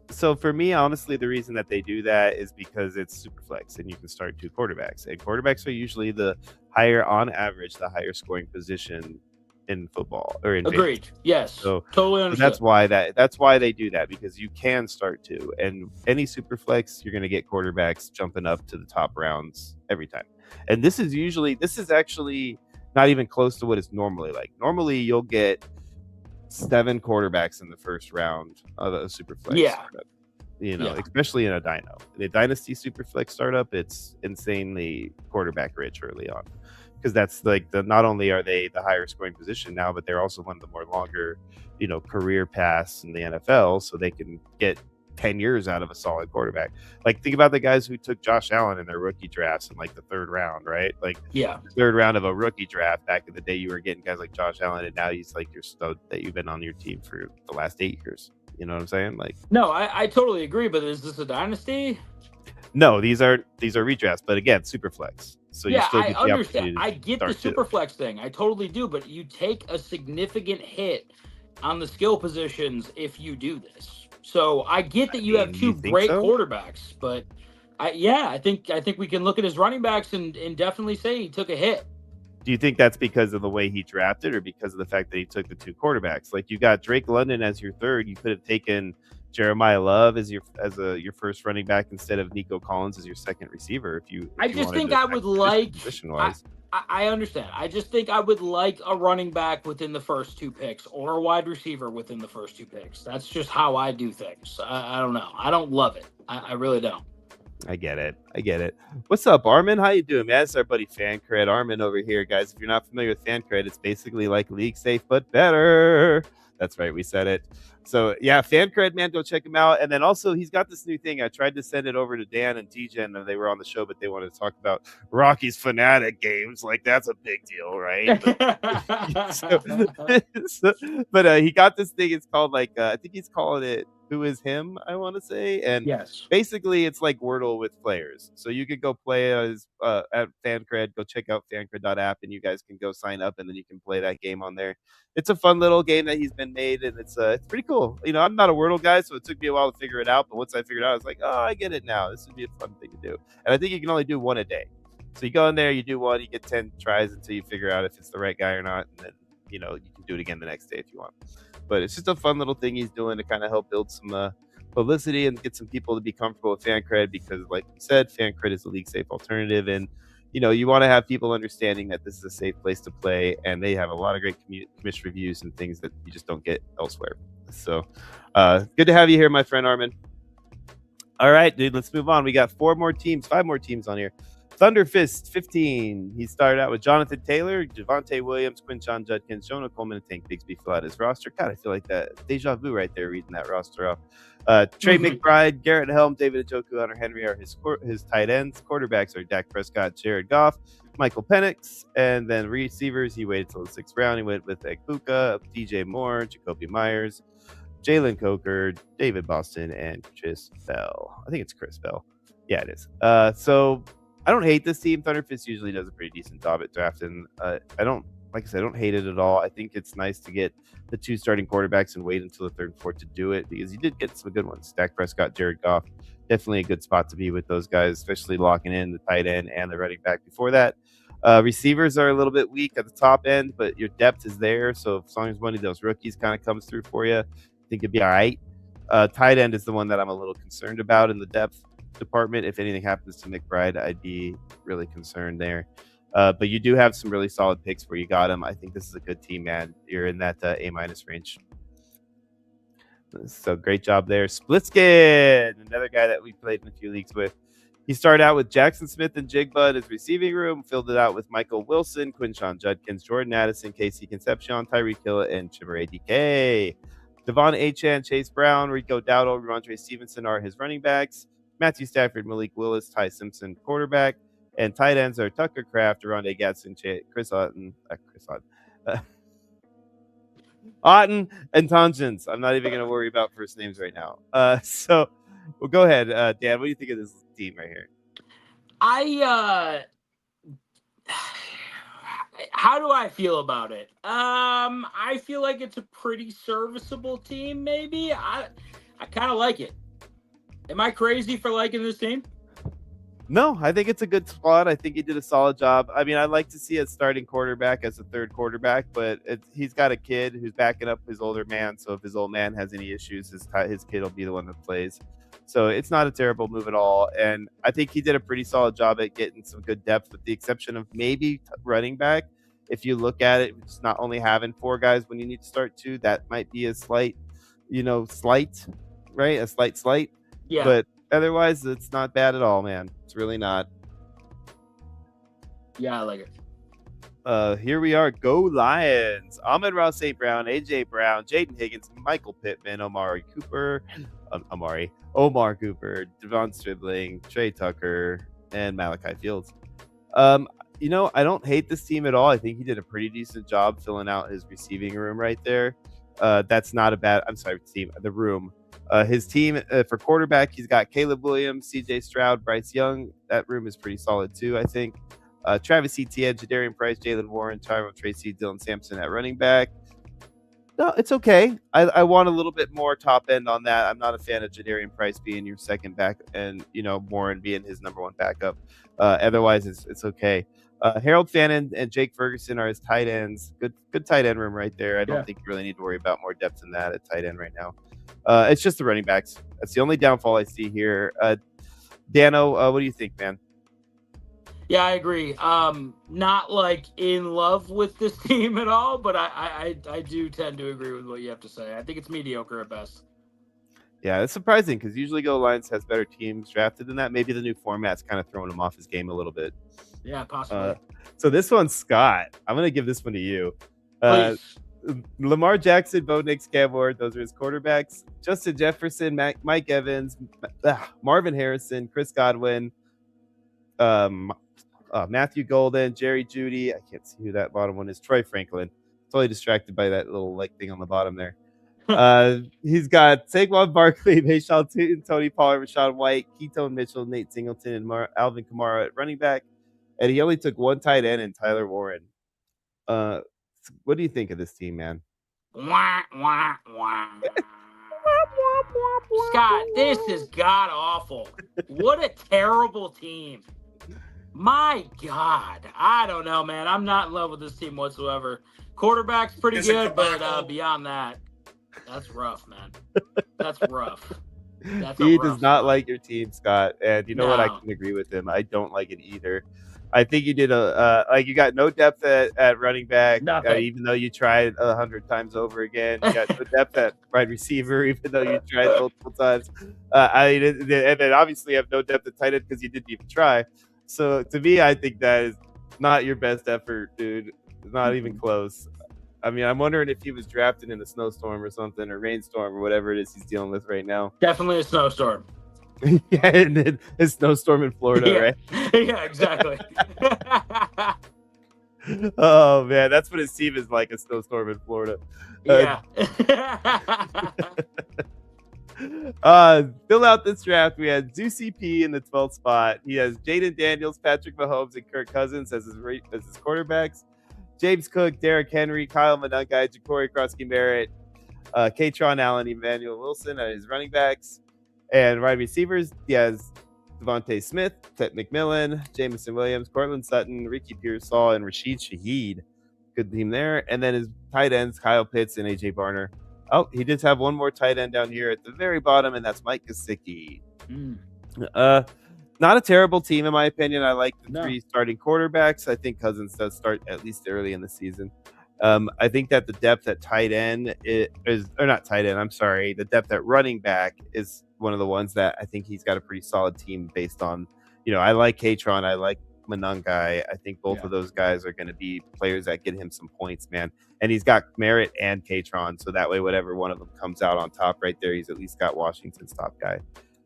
so for me, honestly, the reason that they do that is because it's super flex and you can start 2 quarterbacks. And quarterbacks are usually on average, the higher scoring position in football or in agreed fantasy. Yes, so totally understand. That's why they do that, because you can start 2, and any super flex you're going to get quarterbacks jumping up to the top rounds every time. And this is actually not even close to what it's normally like. Normally you'll get 7 quarterbacks in the first round of a super flex startup. Especially in a dynasty super flex startup, it's insanely quarterback rich early on. Because that's like not only are they the higher scoring position now, but they're also one of the more longer, career paths in the NFL, so they can get 10 years out of a solid quarterback. Like, think about the guys who took Josh Allen in their rookie drafts in like the 3rd round, right? Like, the 3rd round of a rookie draft back in the day, you were getting guys like Josh Allen, and now he's like your stud that you've been on your team for the last 8 years. You know what I'm saying? Like, no, I totally agree. But is this a dynasty? No, these are redrafts, but again, super flex. So yeah, you still I get the understand. I get the super flex thing. I totally do. But you take a significant hit on the skill positions if you do this. So I get that you have 2 great quarterbacks, but I think we can look at his running backs and definitely say he took a hit. Do you think that's because of the way he drafted, or because of the fact that he took the 2 quarterbacks? Like, you got Drake London as your 3rd. You could have taken Jeremiah Love as your first running back instead of Nico Collins as your 2nd receiver. I understand. I just think I would like a running back within the first 2 picks, or a wide receiver within the first 2 picks. That's just how I do things. I don't know. I don't love it. I really don't. I get it. What's up, Armin? How you doing, man? It's our buddy FanCred Armin over here, guys. If you're not familiar with FanCred, it's basically like League Safe but better. That's right, we said it. So yeah, FanCred, man, go check him out. And then also, he's got this new thing. I tried to send it over to Dan and TJ, and they were on the show, but they wanted to talk about Rocky's Fanatic games. Like, that's a big deal, right? But he got this thing. It's called, like, I think he's calling it Who Is Him, I want to say. And yes, basically it's like Wordle with players. So you could go play as at FanCred. Go check out fancred.app, and you guys can go sign up, and then you can play that game on there. It's a fun little game that he's been made, and it's pretty cool. I'm not a Wordle guy, so it took me a while to figure it out. But once I figured it out, I was like, oh, I get it now. This would be a fun thing to do. And I think you can only do 1 a day. So you go in there, you do 1, you get 10 tries until you figure out if it's the right guy or not, and then you can do it again the next day if you want. But it's just a fun little thing he's doing to kind of help build some publicity and get some people to be comfortable with FanCred, because, like we said, FanCred is a league safe alternative, and you want to have people understanding that this is a safe place to play, and they have a lot of great commission reviews and things that you just don't get elsewhere. So good to have you here, my friend Armin. All right, dude, let's move on. We got 5 more teams on here. Thunderfist 15. He started out with Jonathan Taylor, Javonte Williams, Quinshon Judkins, Jonah Coleman, and Tank Bigsby fill out his roster. God, I feel like that deja vu right there reading that roster off. Trey McBride, Garrett Helm, David Njoku, Hunter Henry are his tight ends. Quarterbacks are Dak Prescott, Jared Goff, Michael Penix. And then receivers, he waited till the 6th round. He went with Ekbuka, DJ Moore, Jacoby Myers, Jalen Coker, David Boston, and Chris Bell. I think it's Chris Bell. Yeah, it is. So I don't hate this team. Thunderfist usually does a pretty decent job at drafting. I don't hate it at all. I think it's nice to get the 2 starting quarterbacks and wait until the 3rd and 4th to do it, because you did get some good ones. Dak Prescott, Jared Goff, definitely a good spot to be with those guys, especially locking in the tight end and the running back before that. Receivers are a little bit weak at the top end, but your depth is there. So as long as one of those rookies kind of comes through for you, I think it'd be all right. Tight end is the one that I'm a little concerned about in the depth department. If anything happens to McBride, I'd be really concerned there. But you do have some really solid picks where you got him. I think this is a good team, man. You're in that A- range. So great job there. Splitskin, another guy that we played in a few leagues with. He started out with Jackson Smith and Jigba in his receiving room, filled it out with Michael Wilson, Quinshon Judkins, Jordan Addison, Casey Concepcion, Tyreek Hill, and Chimere DK. Devon Achane, Chase Brown, Rico Dowdle, Ramondre Stevenson are his running backs. Matthew Stafford, Malik Willis, Ty Simpson, quarterback. And tight ends are Tucker Kraft, Rondé Gadsden, Chris Otten, and Tangents. I'm not even going to worry about first names right now. So well, go ahead, Dan. What do you think of this team right here? How do I feel about it? I feel like it's a pretty serviceable team, maybe. I kind of like it. Am I crazy for liking this team? No, I think it's a good squad. I think he did a solid job. I mean, I'd like to see a starting quarterback as a 3rd quarterback, but he's got a kid who's backing up his older man. So if his old man has any issues, his kid will be the one that plays. So it's not a terrible move at all. And I think he did a pretty solid job at getting some good depth, with the exception of maybe running back. If you look at it, it's not only having 4 guys when you need to start 2. That might be a slight, right? A slight. Yeah. But otherwise, it's not bad at all, man. It's really not. Yeah, I like it. Here we are. Go Lions. Amon-Ra St. Brown, A.J. Brown, Jaden Higgins, Michael Pittman, Omar Cooper, Devon Stribling, Trey Tucker, and Malachi Fields. I don't hate this team at all. I think he did a pretty decent job filling out his receiving room right there. That's not a bad... I'm sorry, the room. His team for quarterback, he's got Caleb Williams, CJ Stroud, Bryce Young. That room is pretty solid too, I think. Travis Etienne, Jadarian Price, Jalen Warren, Tyrone Tracy, Dylan Sampson at running back. No, it's okay. I want a little bit more top end on that. I'm not a fan of Jadarian Price being your second back and, Warren being his number 1 backup. Otherwise, it's okay. Harold Fannin and Jake Ferguson are his tight ends. Good tight end room right there. I don't think you really need to worry about more depth than that at tight end right now. It's just the running backs. That's the only downfall I see here. Dano, what do you think, man? Yeah, I agree. Not like in love with this team at all, but I do tend to agree with what you have to say. I think it's mediocre at best. Yeah, it's surprising because usually Go Lions has better teams drafted than that. Maybe the new format's kind of throwing him off his game a little bit. Yeah, possibly. So this one's Scott. I'm going to give this one to you. Lamar Jackson, Bo Nix, Cam Ward, those are his quarterbacks. Justin Jefferson, Mike Evans, Marvin Harrison, Chris Godwin, Matthew Golden, Jerry Jeudy. I can't see who that bottom one is. Troy Franklin. Totally distracted by that little thing on the bottom there. He's got Saquon Barkley, Mayshawn Tootin, Tony Pollard, Rashawn White, Keaton Mitchell, Nate Singleton, and Alvin Kamara at running back. And he only took 1 tight end and Tyler Warren. What do you think of this team, man? Wah, wah, wah. Scott, this is god awful. What a terrible team. My God. I don't know, man. I'm not in love with this team whatsoever. Quarterback's pretty good, but beyond that, that's rough, man. That's rough. He does not like your team, Scott. And you know what? I can agree with him. I don't like it either. I think you did you got no depth at running back, even though you tried 100 times over again. You got no depth at wide receiver, even though you tried multiple times. And then obviously you have no depth at tight end because you didn't even try. So to me, I think that is not your best effort, dude. It's not even close. I mean, I'm wondering if he was drafted in a snowstorm or something, or rainstorm or whatever it is he's dealing with right now. Definitely a snowstorm. Yeah, and then a snowstorm in Florida, right? Yeah, exactly. Oh man, that's what it seems like a snowstorm in Florida. Yeah. Fill out this draft. We had Zusi P in the 12th spot. He has Jaden Daniels, Patrick Mahomes, and Kirk Cousins as his quarterbacks. James Cook, Derrick Henry, Kyle Manungai, Ja'Cory Krosky-Merritt, Katron Allen, Emmanuel Wilson as his running backs. And wide receivers, he has Devontae Smith, Ted McMillan, Jamison Williams, Cortland Sutton, Ricky Pearsall, and Rashid Shaheed. Good team there. And then his tight ends, Kyle Pitts and AJ Barner. Oh, he did have one more tight end down here at the very bottom, and that's Mike Gesicki. Not a terrible team, in my opinion. I like the three starting quarterbacks. I think Cousins does start at least early in the season. I think that the depth at tight end the depth at running back is one of the ones that I think he's got a pretty solid team based on, I like Katron, I like Manungai. I think both of those guys are going to be players that get him some points, man. And he's got Merritt and Katron, so that way, whatever one of them comes out on top right there, he's at least got Washington's top guy.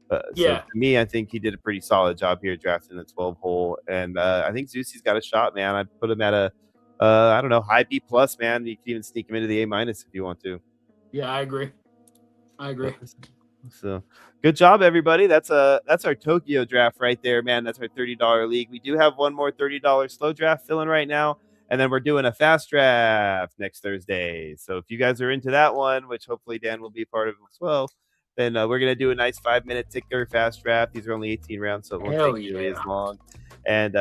So to me, I think he did a pretty solid job here drafting the 12 hole, and I think Zusi's got a shot, man. I put him at a I don't know, high B plus, man. You can even sneak him into the A minus if you want to. Yeah, I agree. So good job, everybody. That's our Tokyo draft right there, man. That's our $30 league. We do have one more $30 slow draft filling right now, and then we're doing a fast draft next Thursday. So if you guys are into that one, which hopefully Dan will be part of as well, then we're gonna do a nice 5-minute ticker fast draft. These are only 18 rounds, so it won't take really as long. And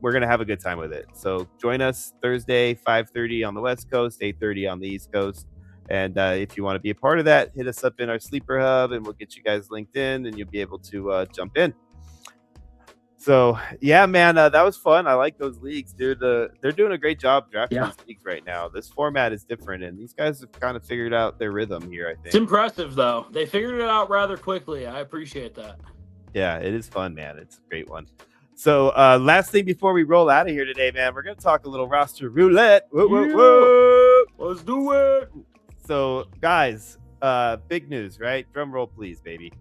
we're gonna have a good time with it. So join us Thursday, 5:30 on the West Coast, 8:30 on the East Coast. And if you want to be a part of that, hit us up in our sleeper hub, and we'll get you guys linked in, and you'll be able to jump in. So yeah, man, that was fun. I like those leagues, dude. They're doing a great job drafting these leagues right now. This format is different, and these guys have kind of figured out their rhythm here, I think. It's impressive, though. They figured it out rather quickly. I appreciate that. Yeah, it is fun, man. It's a great one. So last thing before we roll out of here today, man, we're going to talk a little roster roulette. Whoa. Let's do it. So, guys, big news, right? Drum roll, please, baby.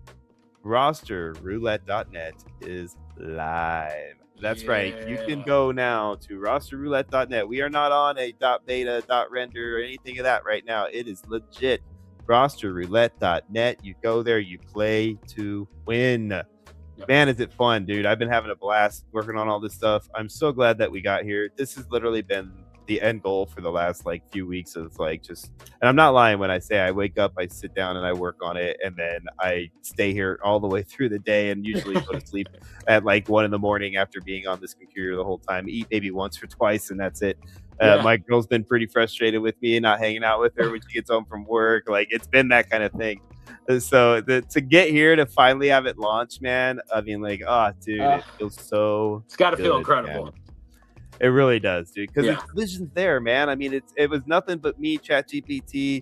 Rosterroulette.net is live. That's right. You can go now to rosterroulette.net. We are not on a .beta, .render, or anything of that right now. It is legit. Rosterroulette.net. You go there, you play to win. Man, is it fun, dude. I've been having a blast working on all this stuff. I'm so glad that we got here. This has literally been the end goal for the last few weeks of and I'm not lying when I say I wake up, I sit down and I work on it, and then I stay here all the way through the day and usually go to sleep at 1 a.m. after being on this computer the whole time. Eat maybe once or twice, and that's it. My girl's been pretty frustrated with me and not hanging out with her when she gets home from work. It's been that kind of thing. So to get here to finally have it launched, man, I mean, dude, it feels so. It's got to feel incredible. Man. It really does, dude, because the vision's there, man. I mean, it was nothing but me, ChatGPT,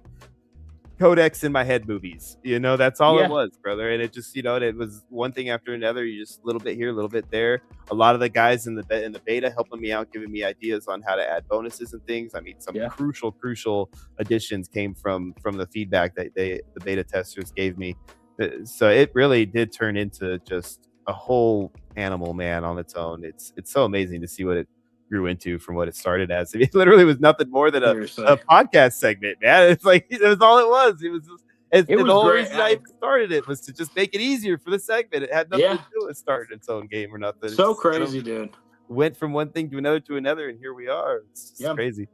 Codex in my head movies. That's all it was, brother. And it just, it was one thing after another. You just a little bit here, a little bit there. A lot of the guys in the beta helping me out, giving me ideas on how to add bonuses and things. I mean, some crucial additions came from the feedback that the beta testers gave me. So it really did turn into just a whole animal, man, on its own. It's so amazing to see what it grew into from what it started as. I mean, it literally was nothing more than a podcast segment, man. It's it was all it was. It was just, the whole reason I even started it was to just make it easier for the segment. It had nothing to do with starting its own game or nothing. So crazy, dude. Went from one thing to another, and here we are. It's just crazy.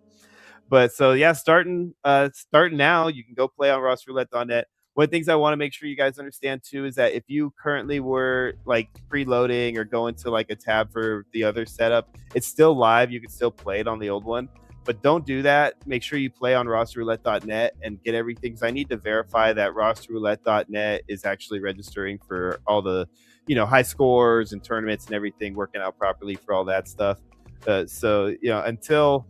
But so starting now, you can go play on rosterroulette.net. One of the things I want to make sure you guys understand too is that if you currently were preloading or going to a tab for the other setup, it's still live. You can still play it on the old one, but don't do that. Make sure you play on rosterroulette.net and get everything. Because I need to verify that rosterroulette.net is actually registering for all the, high scores and tournaments and everything working out properly for all that stuff. So until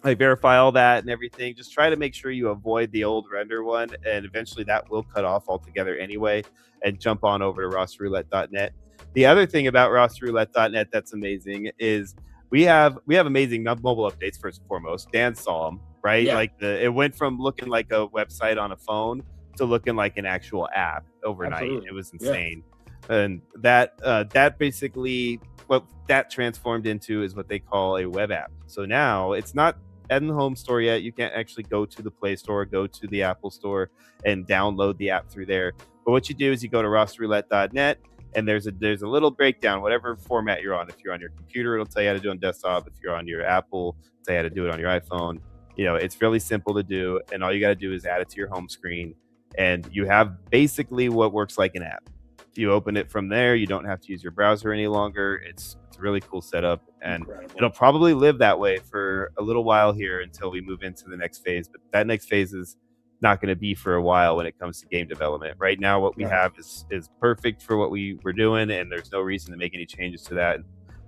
I verify all that and everything, just try to make sure you avoid the old render one, and eventually that will cut off altogether anyway, and jump on over to rosterroulette.net. The other thing about rosterroulette.net that's amazing is we have amazing mobile updates. First and foremost, Dan saw them, right? It went from looking like a website on a phone to looking like an actual app overnight. Absolutely. It was insane. And that basically what that transformed into is what they call a web app. So now it's not in the home store yet. You can't actually go to the Play Store, go to the Apple Store and download the app through there. But what you do is you go to rosterroulette.net, and there's a little breakdown, whatever format you're on. If you're on your computer, it'll tell you how to do it on desktop. If you're on your Apple, it'll tell you how to do it on your iPhone. It's really simple to do, and all you got to do is add it to your home screen, and you have basically what works like an app. If you open it from there, you don't have to use your browser any longer. It's a really cool setup, and Incredible. It'll probably live that way for a little while here until we move into the next phase. But that next phase is not going to be for a while when it comes to game development. Right now, what we have is perfect for what we were doing, and there's no reason to make any changes to that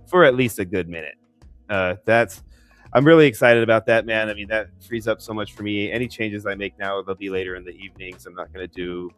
for at least a good minute. I'm really excited about that, man. I mean, that frees up so much for me. Any changes I make now, they'll be later in the evenings. I'm not going to do,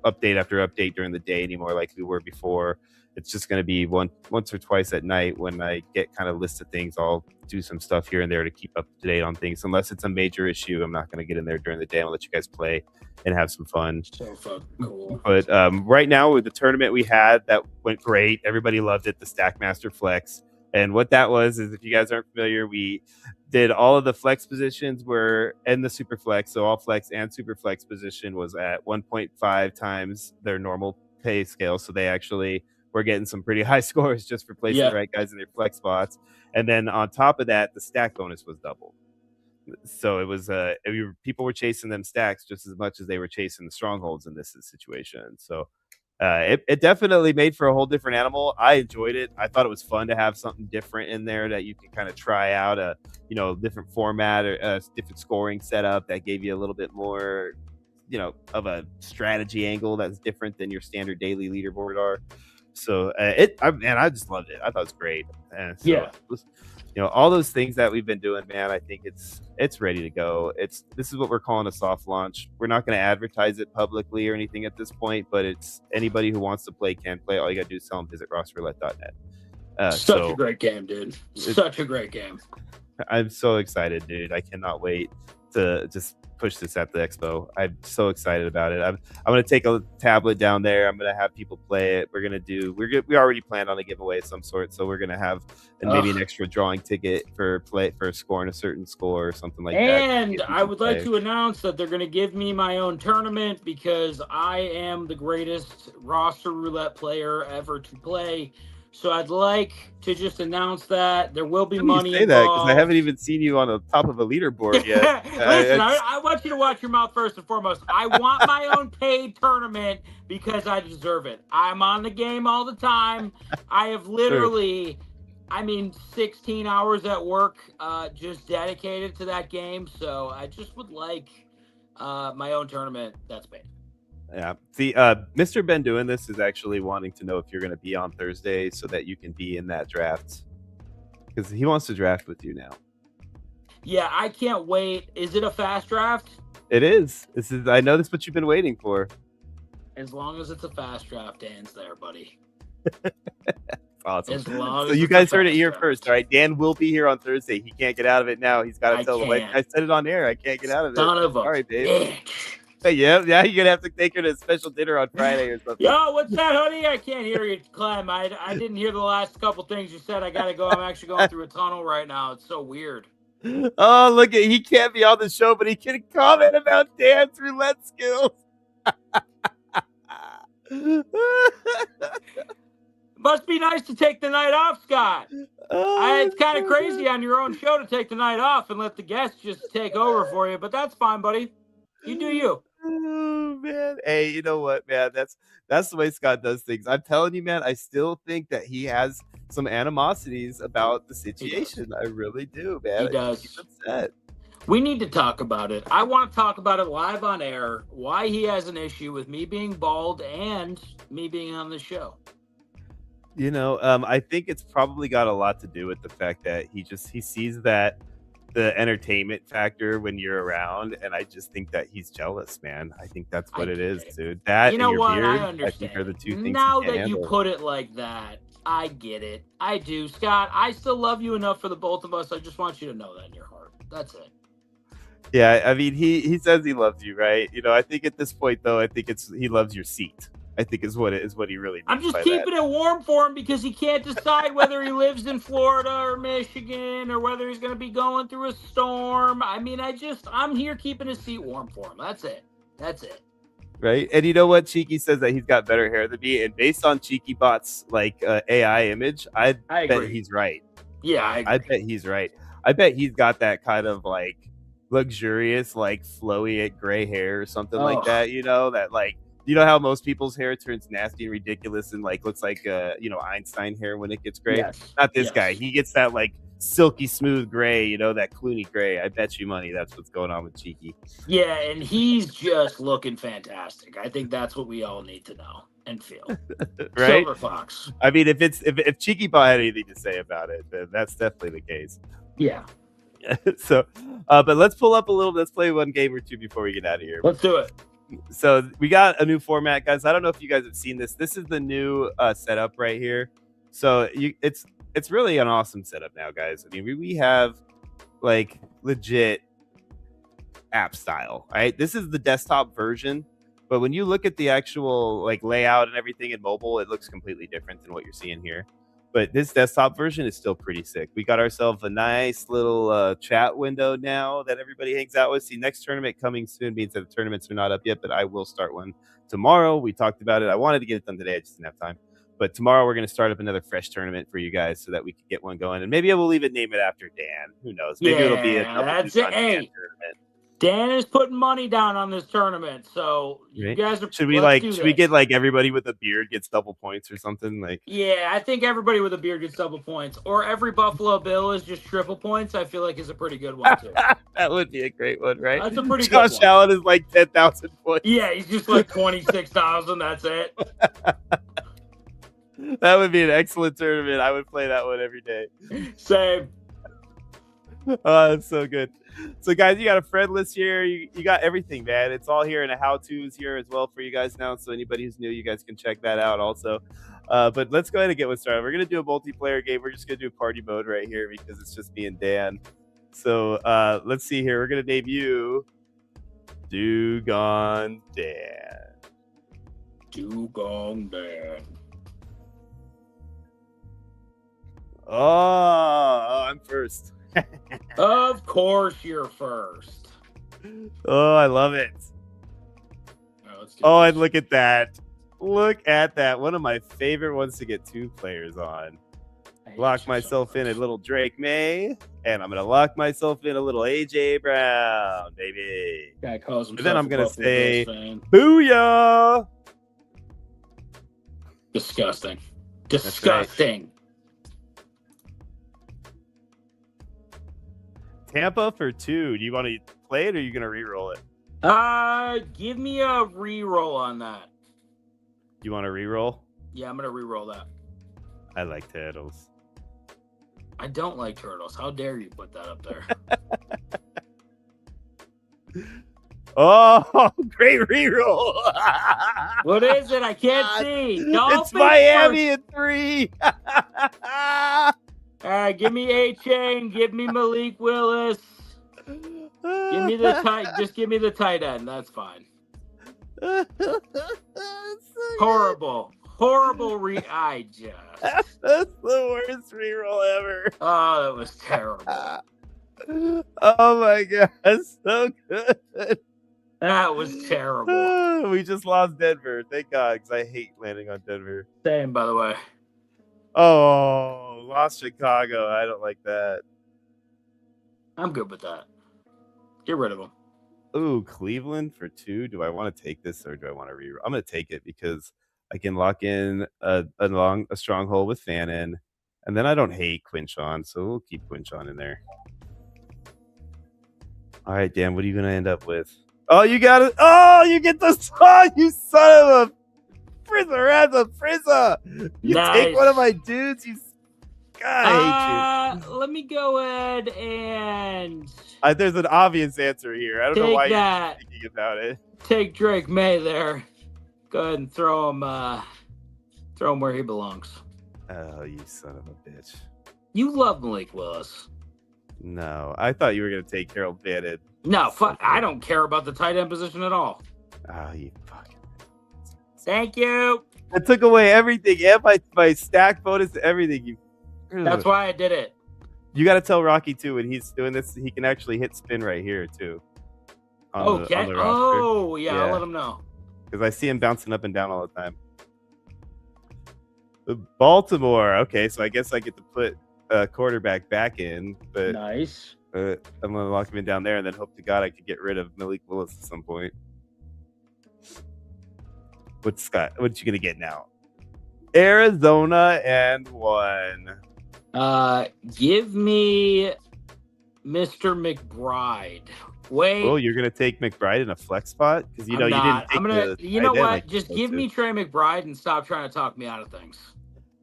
update after update during the day anymore like we were before. It's just going to be once or twice at night when I get kind of lists of things. I'll do some stuff here and there to keep up to date on things. Unless it's a major issue, I'm not going to get in there during the day. I'll let you guys play and have some fun. So fucking cool. But right now with the tournament we had, that went great. Everybody loved it. The Stackmaster Flex. And what that was is, if you guys aren't familiar, we did all of the flex positions were in the super flex. So all flex and super flex position was at 1.5 times their normal pay scale. So they actually were getting some pretty high scores just for placing the right guys in their flex spots. And then on top of that, the stack bonus was double. So it was people were chasing them stacks just as much as they were chasing the strongholds in this situation. So it definitely made for a whole different animal. I enjoyed it. I thought it was fun to have something different in there that you can kind of try out a different format or a different scoring setup that gave you a little bit more of a strategy angle that's different than your standard daily leaderboard are. So I just loved it. I thought it was great. And so it was, all those things that we've been doing, man, I think it's ready to go. This is what we're calling a soft launch. We're not going to advertise it publicly or anything at this point, but it's anybody who wants to play can play. All you got to do is tell them visit rosterroulette.net. Such a great game, dude. Such a great game. I'm so excited, dude. I cannot wait to just push this at the expo. I'm so excited about it. I'm going to take a tablet down there. I'm going to have people play it. We already planned on a giveaway of some sort, so we're going to have maybe an extra drawing ticket for scoring a certain score or something like that. And I would like to announce that they're going to give me my own tournament because I am the greatest roster roulette player ever to play. So I'd like to just announce that there will be money involved. That because I haven't even seen you on the top of a leaderboard yet. Listen, I want you to watch your mouth first and foremost. I want my own paid tournament because I deserve it. I'm on the game all the time. I have literally, 16 hours at work just dedicated to that game. So I just would like my own tournament that's paid. Yeah. See, Mr. Ben doing this is actually wanting to know if you're going to be on Thursday so that you can be in that draft. Because he wants to draft with you now. Yeah, I can't wait. Is it a fast draft? It is. I know this is what you've been waiting for. As long as it's a fast draft, Dan's there, buddy. Awesome. As long so as you guys heard it here first, all right? Dan will be here on Thursday. He can't get out of it now. He's got to tell him. I said it on air. I can't get out of it. Son of a all right, Dave. bitch. Hey, yeah, you're gonna have to take her to a special dinner on Friday or something. Yo, what's that, honey? I can't hear you, Clem. I didn't hear the last couple things you said. I gotta go. I'm actually going through a tunnel right now. It's so weird. Oh, look at he can't be on the show, but he can comment about Dan's roulette skills. Must be nice to take the night off, Scott. It's kind of crazy on your own show to take the night off and let the guests just take over for you, but that's fine, buddy. You do you. Oh, man. Hey, you know what, man? That's the way Scott does things. I'm telling you, man, I still think that he has some animosities about the situation. I really do, man. He does. He's upset. We need to talk about it. I want to talk about it live on air, why he has an issue with me being bald and me being on the show. I think it's probably got a lot to do with the fact that he sees that the entertainment factor when you're around, and I just think that he's jealous, man. I think that's what it is, dude. That and your beard, I think are the two things. Now that you put it like that, I get it. I do, Scott. I still love you enough for the both of us. I just want you to know that in your heart. That's it. Yeah, I mean, he says he loves you, right? I think at this point, though, I think he loves your seat. I think is what he really means. I'm just by keeping that. it warm for him because he can't decide whether he lives in Florida or Michigan or whether he's going to be going through a storm. I mean, I'm here keeping his seat warm for him. That's it. Right. And you know what? Cheeky says that he's got better hair than me. And based on Cheeky Bot's like AI image, I bet agree. he's right. Yeah, I bet he's right. I bet he's got that kind of like luxurious, like flowy gray hair or something like that. You know, that like, you know how most people's hair turns nasty and ridiculous and like looks like Einstein hair when it gets gray? Yes. Not this guy. He gets that like silky smooth gray, you know, that Clooney gray. I bet you money that's what's going on with Cheeky. Yeah, and he's just looking fantastic. I think that's what we all need to know and feel. Right? Silver Fox. I mean, if Cheeky Bot had anything to say about it, then that's definitely the case. Yeah. So, but let's pull up a little. Let's play one game or two before we get out of here. Let's do it. So we got a new format, guys. I don't know if you guys have seen this. This is the new setup right here. So it's really an awesome setup now, guys. I mean, we have like legit app style. Right, this is the desktop version, but when you look at the actual like layout and everything in mobile, it looks completely different than what you're seeing here. But this desktop version is still pretty sick. We got ourselves a nice little chat window now that everybody hangs out with. See, next tournament coming soon means that the tournaments are not up yet, but I will start one tomorrow. We talked about it. I wanted to get it done today. I just didn't have time. But tomorrow we're going to start up another fresh tournament for you guys so that we can get one going. And maybe I will even name it after Dan. Who knows? Maybe it'll be a that's it. Hey, tournament. Dan is putting money down on this tournament, so you guys are. Should we get like everybody with a beard gets double points or something like? Yeah, I think everybody with a beard gets double points, or every Buffalo Bill is just triple points. I feel like is a pretty good one too. That would be a great one, right? That's a pretty good one. Josh Allen is like 10,000 points. Yeah, he's just like 26,000. That's it. That would be an excellent tournament. I would play that one every day. Same. Oh, that's so good. So, guys, you got a friend list here. You got everything, man. It's all here in the how-tos here as well for you guys now. So anybody who's new, you guys can check that out also. But let's go ahead and get one started. We're going to do a multiplayer game. We're just going to do party mode right here because it's just me and Dan. So let's see here. We're going to name you Dugong Dan. Dugong Dan. Oh, I'm first. Of course you're first. Oh, I love it. Oh, and look at that. Look at that. One of my favorite ones to get two players on. Lock myself in a little Drake May, and I'm going to lock myself in a little AJ Brown, baby. Guy calls himself. And then I'm going to say, fan. Booyah! Disgusting. Disgusting. Right. Tampa for 2. Do you want to play it or are you going to re-roll it? Give me a re-roll on that. You want to re-roll? Yeah, I'm going to re-roll that. I like turtles. I don't like turtles. How dare you put that up there? Oh, great re-roll. What is it? I can't see. Dolphins it's Miami at 3. Give me A-Chain. Give me Malik Willis. Give me the tight. Just give me the tight end. That's fine. Horrible. I just. That's the worst reroll ever. Oh, that was terrible. Oh my god, so good. That was terrible. We just lost Denver. Thank God, because I hate landing on Denver. Same, by the way. Oh, lost Chicago. I don't like that. I'm good with that. Get rid of him. Ooh, Cleveland for 2. Do I want to take this or do I want to reroll? I'm going to take it because I can lock in a stronghold with Fannin. And then I don't hate Quinchon, so we'll keep Quinchon in there. All right, Dan, what are you going to end up with? Oh, you got it. Oh, you get the song, you son of a Frizza. You nice. Take one of my dudes, you. God, I hate you. Let me go ahead and. There's an obvious answer here. I don't know why you're thinking about it. Take Drake May there. Go ahead and throw him where he belongs. Oh, you son of a bitch. You love Malik Willis. No, I thought you were going to take Harold Bannon. No, fuck. I don't care about the tight end position at all. Oh, you fucking. Thank you. I took away everything and my stack bonus to everything. That's why I did it. You got to tell Rocky too when he's doing this, he can actually hit spin right here too. On the roster. Oh, yeah, I'll let him know. Because I see him bouncing up and down all the time. Baltimore. Okay, so I guess I get to put a quarterback back in, but Nice. I'm gonna lock him in down there and then hope to God I could get rid of Malik Willis at some point. What's Scott? What you gonna get now? Arizona and 1. Give me Mr. McBride. Wait. Oh, you're gonna take McBride in a flex spot because you know you didn't. Take you know what? Just give me Trey McBride and stop trying to talk me out of things.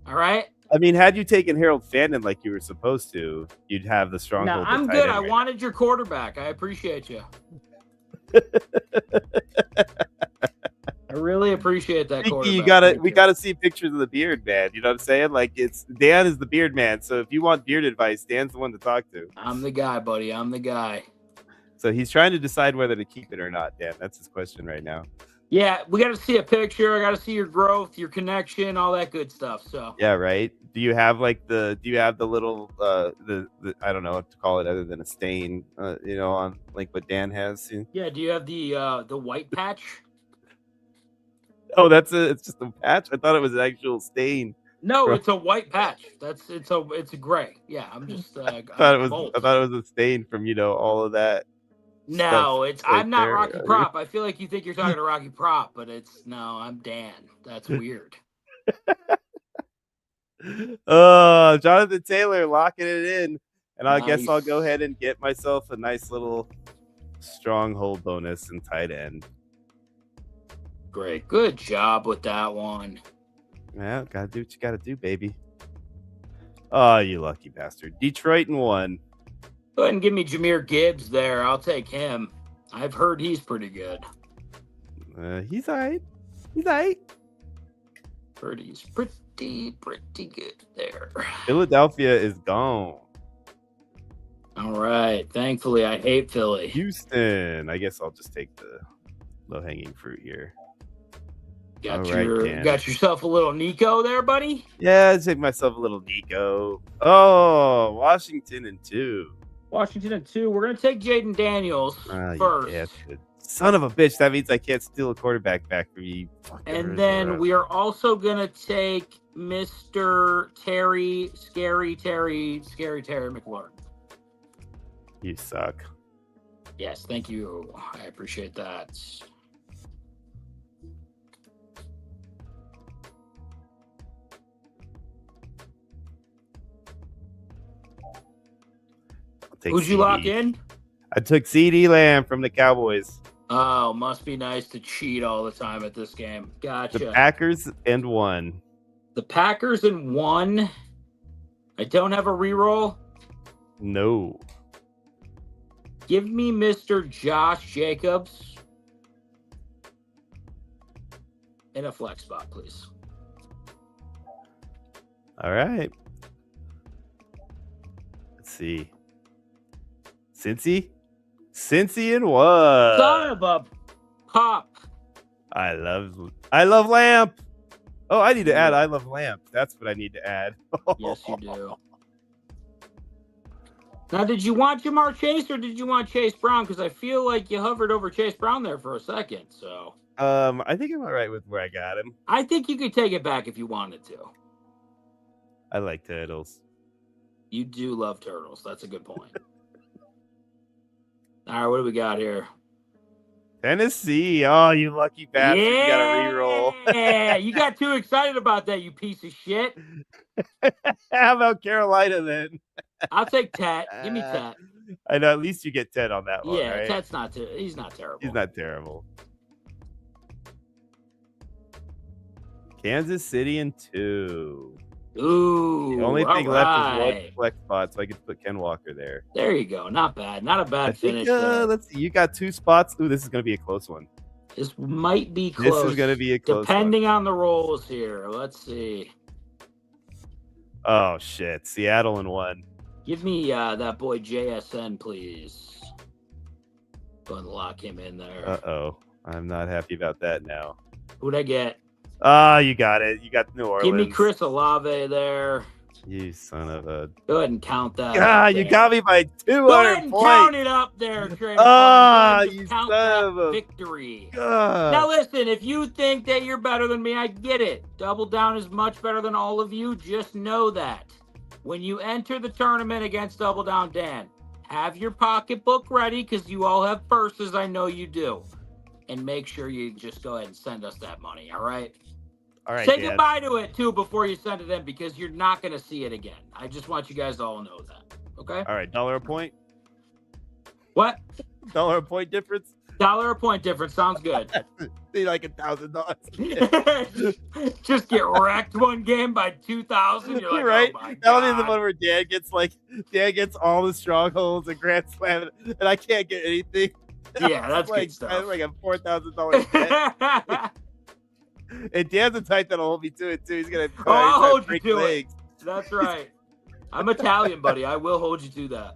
All right. I mean, had you taken Harold Fandon like you were supposed to, you'd have the stronghold. No, I'm good. I wanted your quarterback. I appreciate you. I really appreciate that quarterback. We gotta see pictures of the beard man. You know what I'm saying? Like Dan is the beard man. So if you want beard advice, Dan's the one to talk to. I'm the guy, buddy. I'm the guy. So he's trying to decide whether to keep it or not, Dan. That's his question right now. Yeah, we got to see a picture. I got to see your growth, your connection, all that good stuff. So yeah, right. Do you have the little the I don't know what to call it other than a stain, on like what Dan has? Yeah. Do you have the white patch? Oh, it's just a patch. I thought it was an actual stain. No, it's a white patch. It's a gray. Yeah, I'm just. I thought it was a stain from all of that. No, I'm not Rocky Prop. I feel like you think you're talking to Rocky Prop, but I'm Dan. That's weird. Jonathan Taylor locking it in, and I guess I'll go ahead and get myself a nice little stronghold bonus in tight end. Great, good job with that one. Yeah, gotta do what you gotta do, baby. Oh, you lucky bastard! Detroit and 1. Go ahead and give me Jahmyr Gibbs there. I'll take him. I've heard he's pretty good. He's all right. He's all right. Heard he's pretty good there. Philadelphia is gone. All right. Thankfully, I hate Philly. Houston. I guess I'll just take the low-hanging fruit here. Got yourself a little Nico there, buddy? Yeah, I'll take myself a little Nico. Oh, Washington and 2. Washington and 2. We're going to take Jaden Daniels first. Yeah, son of a bitch. That means I can't steal a quarterback back from you. And then we are also going to take Mr. Scary Terry McLaurin. You suck. Yes, thank you. I appreciate that. Who'd you lock in? I took CeeDee Lamb from the Cowboys. Oh, must be nice to cheat all the time at this game. Gotcha. The Packers and 1. The Packers and 1. I don't have a reroll. No. Give me Mr. Josh Jacobs in a flex spot, please. All right. Let's see. Cincy and 1. Son of a pop. I love Lamp. Oh, I need to add I love Lamp. That's what I need to add. Yes, you do. Now, did you want Jamar Chase or did you want Chase Brown? Because I feel like you hovered over Chase Brown there for a second. So I think I'm all right with where I got him. I think you could take it back if you wanted to. I like turtles. You do love turtles. That's a good point. All right, what do we got here? Tennessee. Oh, you lucky bastard. Yeah. You got a reroll. Yeah, you got too excited about that, you piece of shit. How about Carolina then? I'll take Tet. Give me Tet. I know. At least you get Tet on that one. Yeah, right? Tet's he's not terrible. He's not terrible. Kansas City and 2. Ooh. The only thing left is 1 flex spot, so I could put Ken Walker there. There you go. Not bad. Not a bad finish. Let's see. You got 2 spots. Ooh, this is going to be a close one. This might be close. This is going to be a close depending on the rolls here. Let's see. Oh, shit. Seattle and 1. Give me that boy JSN, please. Go and lock him in there. Uh-oh. I'm not happy about that now. Who'd I get? You got it. You got New Orleans. Give me Chris Olave there. You son of a. Go ahead and count that. You got me by 200 Go ahead and points. count it up there, Trader. You count son that of a. victory. God. Now listen, if you think that you're better than me, I get it. Double Down is much better than all of you. Just know that. When you enter the tournament against Double Down Dan, have your pocketbook ready because you all have purses. I know you do. And make sure you just go ahead and send us that money, all right? All right, Say Dad. goodbye to it, too, before you send it in because you're not going to see it again. I just want you guys to all know that, okay? All right, $1 a point? What? $1 a point difference? $1 a point difference. Sounds good. Be like $1,000. Just get wrecked one game by 2,000. You're like, right? oh my God. That'll be the one where Dan gets all the strongholds and Grand Slam, and I can't get anything. Yeah, that's like good stuff. I like a $4,000 debt. And Dan's the type that'll hold me to it too. He's gonna. I'll hold you break to legs. it. That's right. I'm Italian, buddy. I will hold you to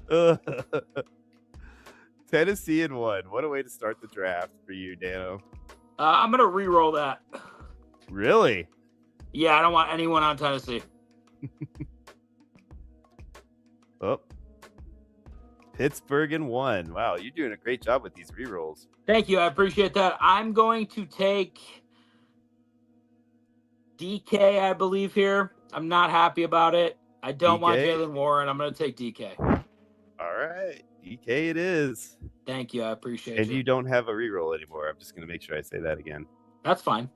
that. Tennessee and 1. What a way to start the draft for you, Dano. I'm gonna re-roll that. Really? Yeah, I don't want anyone on Tennessee. Oh. Pittsburgh and 1. Wow, you're doing a great job with these re-rolls. Thank you. I appreciate that. I'm going to take DK, I believe, here. I'm not happy about it. I don't want Jalen Warren. I'm going to take DK. All right. DK it is. Thank you. I appreciate it. And you don't have a re-roll anymore. I'm just going to make sure I say that again. That's fine.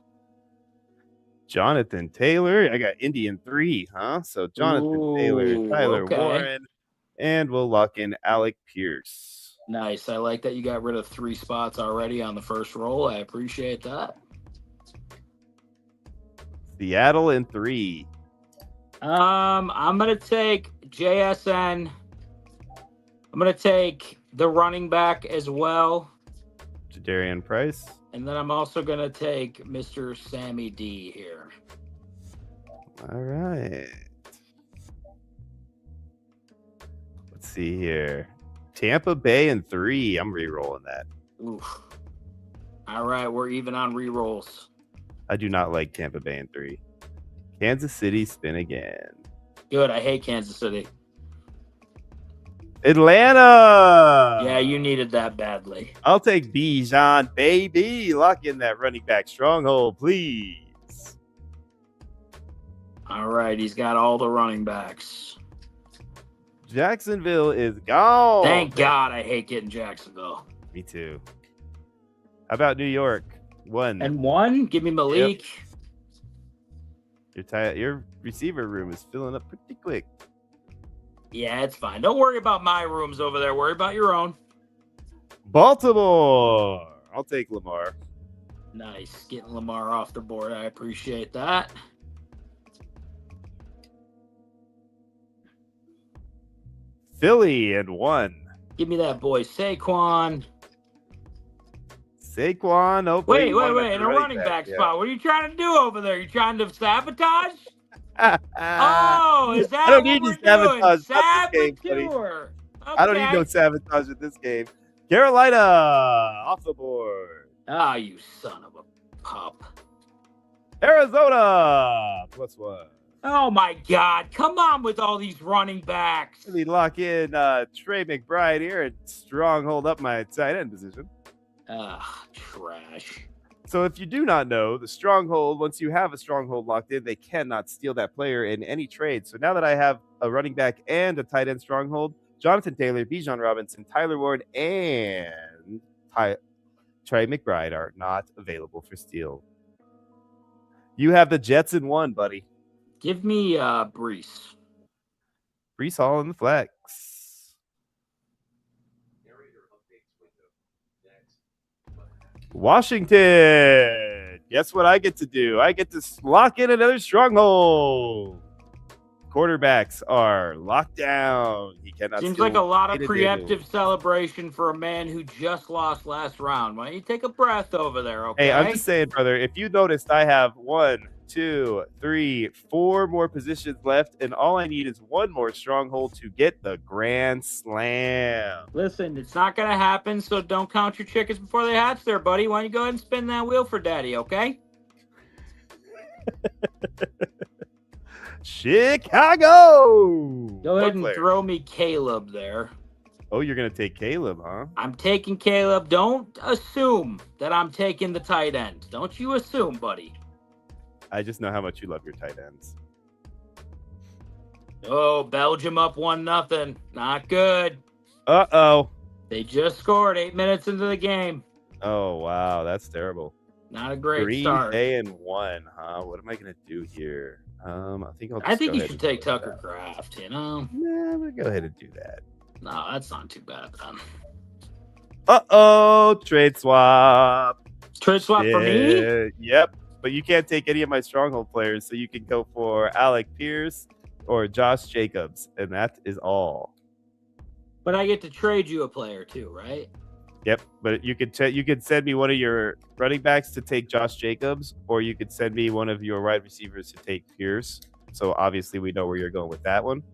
Jonathan Taylor. I got Indian 3, huh? So Jonathan Taylor, Tyler Warren, and we'll lock in Alec Pierce. Nice. I like that you got rid of 3 spots already on the first roll. I appreciate that. Seattle in 3. I'm gonna take JSN. I'm gonna take the running back as well. Jadarian Price. And then I'm also gonna take Mr. Sammy D here. All right. Let's see here. Tampa Bay in 3. I'm re-rolling that. Oof. All right, we're even on re-rolls. I do not like Tampa Bay in 3. Kansas City spin again. Good. I hate Kansas City. Atlanta. Yeah, you needed that badly. I'll take Bijan, baby. Lock in that running back stronghold, please. All right, he's got all the running backs. Jacksonville is gone. Thank God I hate getting Jacksonville. Me too. How about New York? 1. And 1? Give me Malik. Yep. Your receiver room is filling up pretty quick. Yeah, it's fine. Don't worry about my rooms over there. Worry about your own. Baltimore. I'll take Lamar. Nice. Getting Lamar off the board. I appreciate that. Philly and 1. Give me that boy Saquon. Saquon. Oh, wait. In a running back spot. What are you trying to do over there? You trying to sabotage? Oh, is that I don't what need we're to sabotage doing? this game, buddy. Okay. I don't need no sabotage in this game. Carolina off the board. Ah, you son of a pup. Arizona +1. Oh my God! Come on with all these running backs. Let me lock in Trey McBride here and stronghold up my tight end position. Trash. So if you do not know, the stronghold, once you have a stronghold locked in, they cannot steal that player in any trade. So now that I have a running back and a tight end stronghold, Jonathan Taylor, Bijan Robinson, Tyler Ward, and Trey McBride are not available for steal. You have the Jets in 1, buddy. Give me Brees. Brees Hall in the flex. Washington. Guess what I get to do? I get to lock in another stronghold. Quarterbacks are locked down. He cannot. Seems like a lot of preemptive celebration for a man who just lost last round. Why don't you take a breath over there, okay? Hey, I'm just saying, brother, if you noticed, I have 1, 2, 3, 4 more positions left, and all I need is 1 more stronghold to get the Grand Slam. Listen, it's not going to happen, so don't count your chickens before they hatch there, buddy. Why don't you go ahead and spin that wheel for daddy, okay? Chicago. Go ahead and throw me Caleb there. Oh, you're going to take Caleb, huh? I'm taking Caleb. Don't assume that I'm taking the tight end. Don't you assume, buddy. I just know how much you love your tight ends. Oh, Belgium up 1-0. Not good. Uh-oh. They just scored 8 minutes into the game. Oh, wow. That's terrible. Not a great Green start. Bay and 1, huh? What am I going to do here? I think you should take Tucker Kraft, you know? Nah, I'm going to go ahead and do that. No, that's not too bad then. Uh-oh. Trade swap. Trade swap for me? Yep. But you can't take any of my stronghold players, so you can go for Alec Pierce or Josh Jacobs, and that is all. But I get to trade you a player too, right? Yep, but you could send me one of your running backs to take Josh Jacobs, or you could send me one of your wide receivers to take Pierce. So obviously we know where you're going with that one.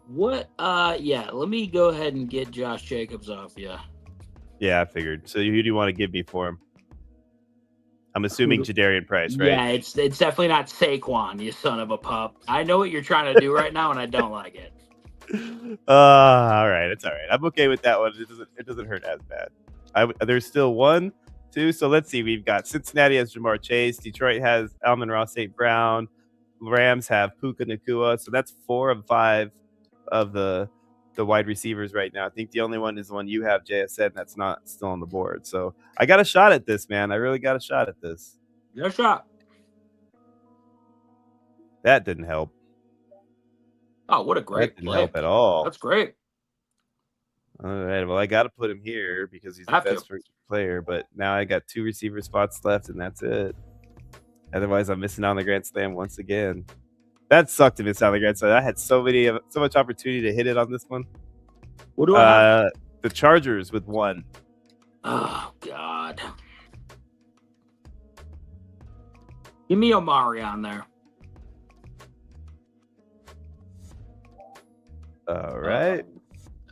What? Yeah, let me go ahead and get Josh Jacobs off you. Yeah, I figured. So who do you want to give me for him? I'm assuming Jadarian Price, right? Yeah, it's definitely not Saquon, you son of a pup. I know what you're trying to do right now, and I don't like it. All right, it's all right. I'm okay with that one. It doesn't hurt as bad. There's still 1, 2. So let's see. We've got Cincinnati has Jamar Chase. Detroit has Amon-Ra St. Brown. Rams have Puka Nacua. So that's 4 of 5 of the wide receivers right now. I think the only one is the one you have, JSN, and that's not still on the board. So I got a shot at this, man. I really got a shot at this. Your shot. That didn't help. Oh, what a great That didn't help at all. That's great. All right. Well, I got to put him here because he's the best player. But now I got 2 receiver spots left, and that's it. Otherwise, I'm missing out on the Grand Slam once again. That sucked to miss out on the Grand Slam. I had so much opportunity to hit it on this one. What do I have? The Chargers with 1. Oh, God. Give me Omari on there. All right.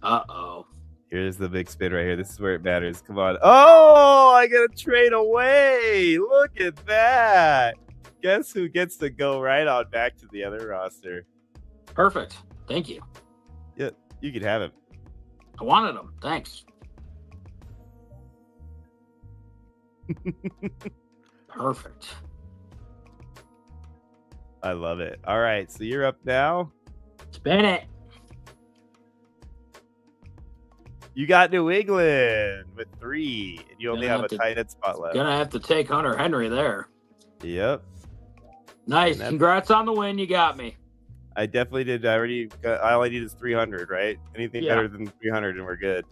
Uh-oh. Here's the big spin right here. This is where it matters. Come on. Oh, I got to trade away. Look at that. Guess who gets to go right on back to the other roster? Perfect. Thank you. Yeah, you can have him. I wanted him. Thanks. Perfect. I love it. All right, so you're up now. Spin it. You got New England with 3, and you only have a tight end spot left. Gonna have to take Hunter Henry there. Yep. Nice. Congrats on the win. You got me. I definitely did. All I need is 300, right? Anything better than 300, and we're good.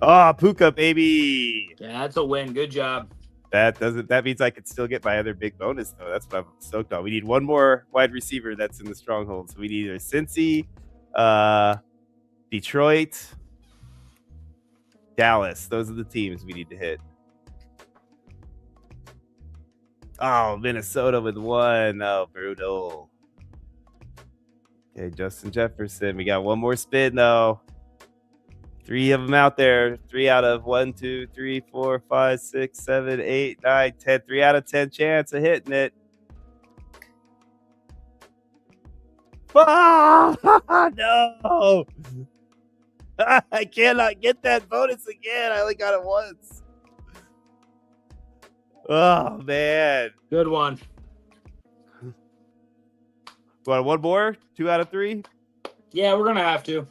Oh, Puka, baby. Yeah, that's a win. Good job. That means I could still get my other big bonus, though. That's what I'm stoked on. We need 1 more wide receiver that's in the stronghold. So we need either Cincy, Detroit, Dallas. Those are the teams we need to hit. Oh, Minnesota with 1. Oh, brutal. Okay, Justin Jefferson. We got 1 more spin, though. 3 of them out there. 3 out of 1, 2, 3, 4, 5, 6, 7, 8, 9, 10. 3 out of 10 chance of hitting it. Oh, no. I cannot get that bonus again. I only got it once. Oh, man. Good one. Want 1 more? 2 out of 3? Yeah, we're going to have to.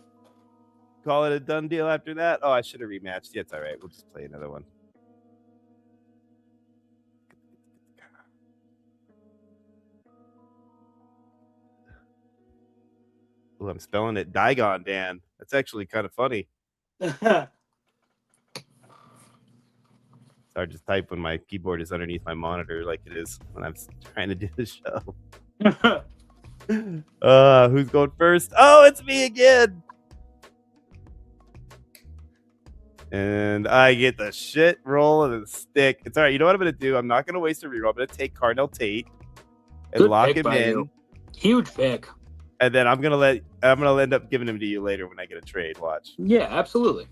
Call it a done deal after that? Oh, I should have rematched. Yeah, it's all right. We'll just play another one. Oh, I'm spelling it Digon, Dan. That's actually kind of funny. It's hard to type when my keyboard is underneath my monitor like it is when I'm trying to do the show. Who's going first? Oh, it's me again. And I get the shit roll of the stick. It's all right. You know what I'm going to do? I'm not going to waste a reroll. I'm going to take Cardinal Tate and Good lock pick him by in. you. Huge pick. And then I'm going to end up giving him to you later when I get a trade. Watch. Yeah, absolutely.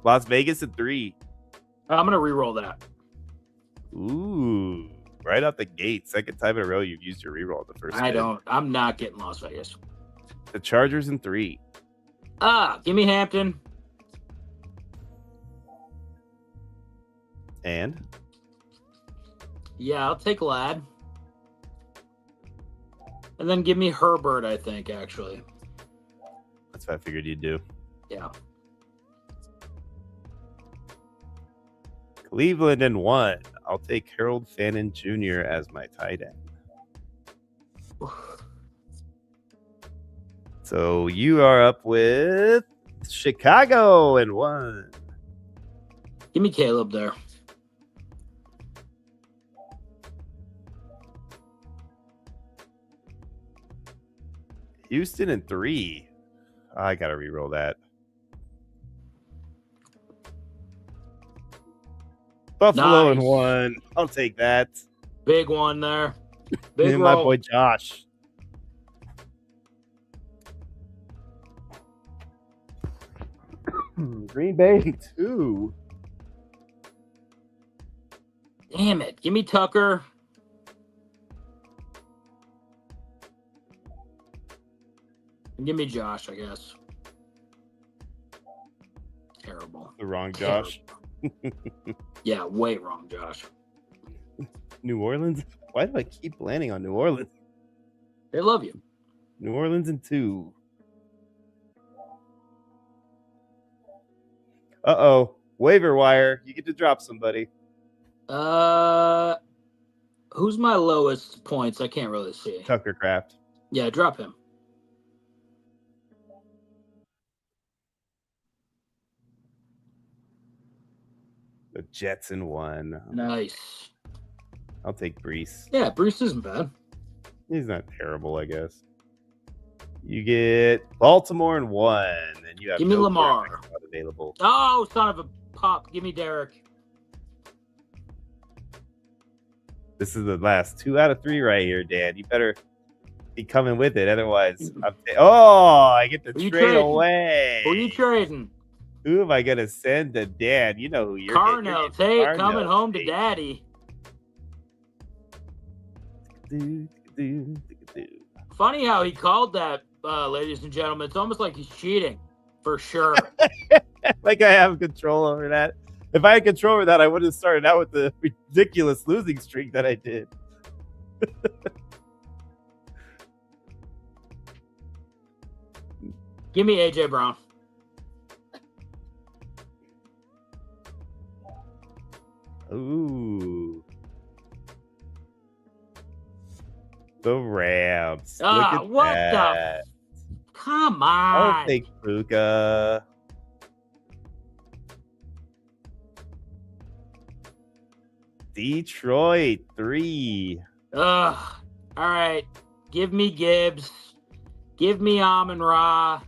Las Vegas at 3. I'm going to reroll that. Ooh, right out the gate. Second time in a row you've used your reroll the first spin. I'm not getting Las Vegas. The Chargers in 3. Give me Hampton. And? Yeah, I'll take Ladd. And then give me Herbert, I think, actually. That's what I figured you'd do. Yeah. Cleveland in 1. I'll take Harold Fannin Jr. as my tight end. So you are up with Chicago in 1. Give me Caleb there. Houston in 3. I gotta re-roll that. Buffalo in Nice. 1. I'll take that. Big one there. Big And my roll. boy Josh. Green Bay in 2. Damn it. Give me Tucker. And give me Josh, I guess. Terrible. The wrong Josh. Yeah, way wrong, Josh. New Orleans? Why do I keep landing on New Orleans? They love you. New Orleans in 2. Uh-oh. Waiver wire. You get to drop somebody. Who's my lowest points? I can't really see. Tucker Craft. Yeah, drop him. The Jets in 1. Nice. I'll take Brees. Yeah, Bruce isn't bad. He's not terrible, I guess. You get Baltimore in 1, and you have Give me no Lamar. quarterback available. Oh, son of a pop. Give me Derek. This is the last 2 out of 3 right here, Dan. You better be coming with it, otherwise, I get to Who you trade trading? away. Who are you trading? Who am I gonna send to Dan? You know who you're Carnell. getting. Tate Carnell coming home to Tate. daddy. Do, do, do. Funny how he called that, ladies and gentlemen. It's almost like he's cheating. For sure. Like I have control over that. If I had control over that, I would have started out with the ridiculous losing streak that I did. Give me AJ Brown. Ooh. The Rams. Look Ah, at what that. Come I'll on. take Puka. Detroit 3. Ugh. All right. Give me Gibbs. Give me Amon Ra.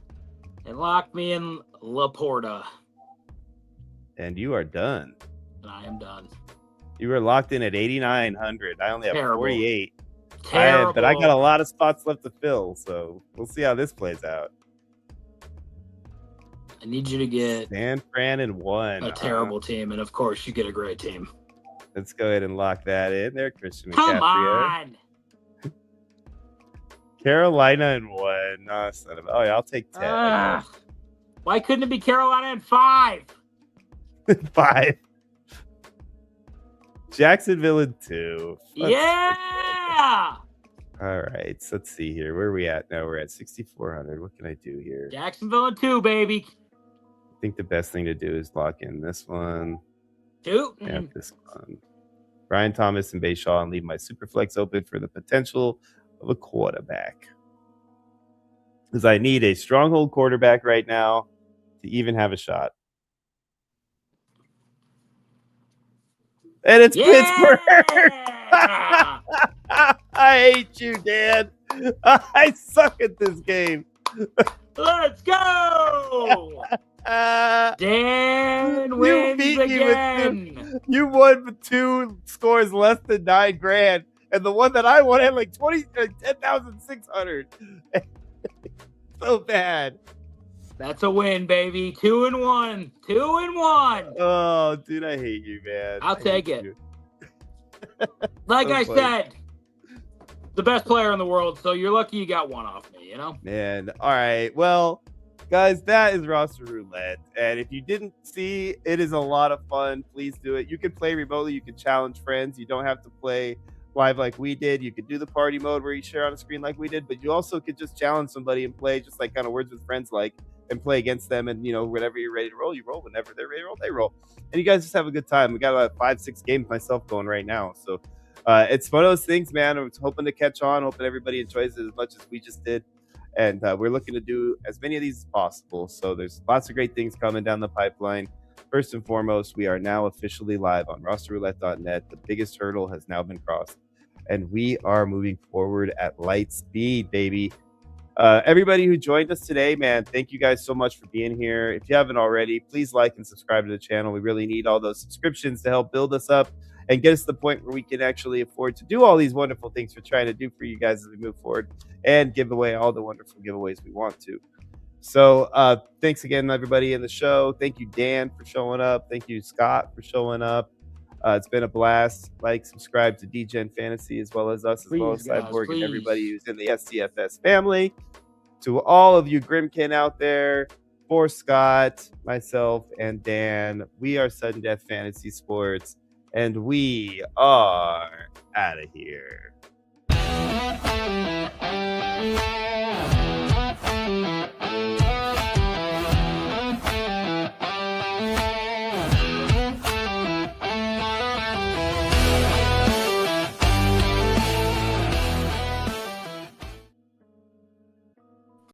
And lock me in Laporta. And you are done. And I am done. You were locked in at 8,900. I only have Terrible. 48. Terrible. But I got a lot of spots left to fill, so we'll see how this plays out. I need you to get San Fran in 1. a terrible team. And, of course, you get a great team. Let's go ahead and lock that in there, Christian Come McCaffrey. on. Carolina in 1. Oh, son of, oh yeah, I'll take 10. Ugh. Why couldn't it be Carolina in 5? 5. Jacksonville in 2. Yeah. All right, so let's see here. Where are we at now? We're at 6,400. What can I do here? Jacksonville in 2, baby. I think the best thing to do is lock in this one 2. and this one. Brian Thomas and Bayshaw, and leave my super flex open for the potential of a quarterback. Because I need a stronghold quarterback right now to even have a shot. And it's Pittsburgh. I hate you, Dan. I suck at this game. Let's go. Dan wins beat me again. You won with 2 scores less than $9,000, and the one that I won had like 10,600. So bad. That's a win, baby. 2-1. 2-1. Oh, dude, I hate you, man. I'll I take hate it. you. Like So I funny. said, the best player in the world, so you're lucky you got one off me, you know? Man, all right. Well, guys, that is roster roulette. And if you didn't see, it is a lot of fun. Please do it. You can play remotely. You can challenge friends. You don't have to play live like we did. You could do the party mode where you share on a screen like we did, but you also could just challenge somebody and play just like kind of Words with Friends like, and play against them. And, you know, whenever you're ready to roll, you roll. Whenever they're ready to roll, they roll. And you guys just have a good time. We got about 5-6 games myself going right now. So it's one of those things, man. I was hoping to catch on, hoping everybody enjoys it as much as we just did. And we're looking to do as many of these as possible. So there's lots of great things coming down the pipeline. First and foremost, we are now officially live on rosterroulette.net. The biggest hurdle has now been crossed, and we are moving forward at light speed, baby. Everybody who joined us today, man, thank you guys so much for being here. If you haven't already, please like and subscribe to the channel. We really need all those subscriptions to help build us up and get us to the point where we can actually afford to do all these wonderful things we're trying to do for you guys as we move forward and give away all the wonderful giveaways we want to. So thanks again, everybody in the show. Thank you, Dan, for showing up. Thank you, Scott, for showing up. It's been a blast. Like, subscribe to DGen Fantasy as well as us, as well as Cyborg and everybody who's in the SDFS family. To all of you Grimkin out there, for Scott, myself, and Dan, we are Sudden Death Fantasy Sports, and we are out of here.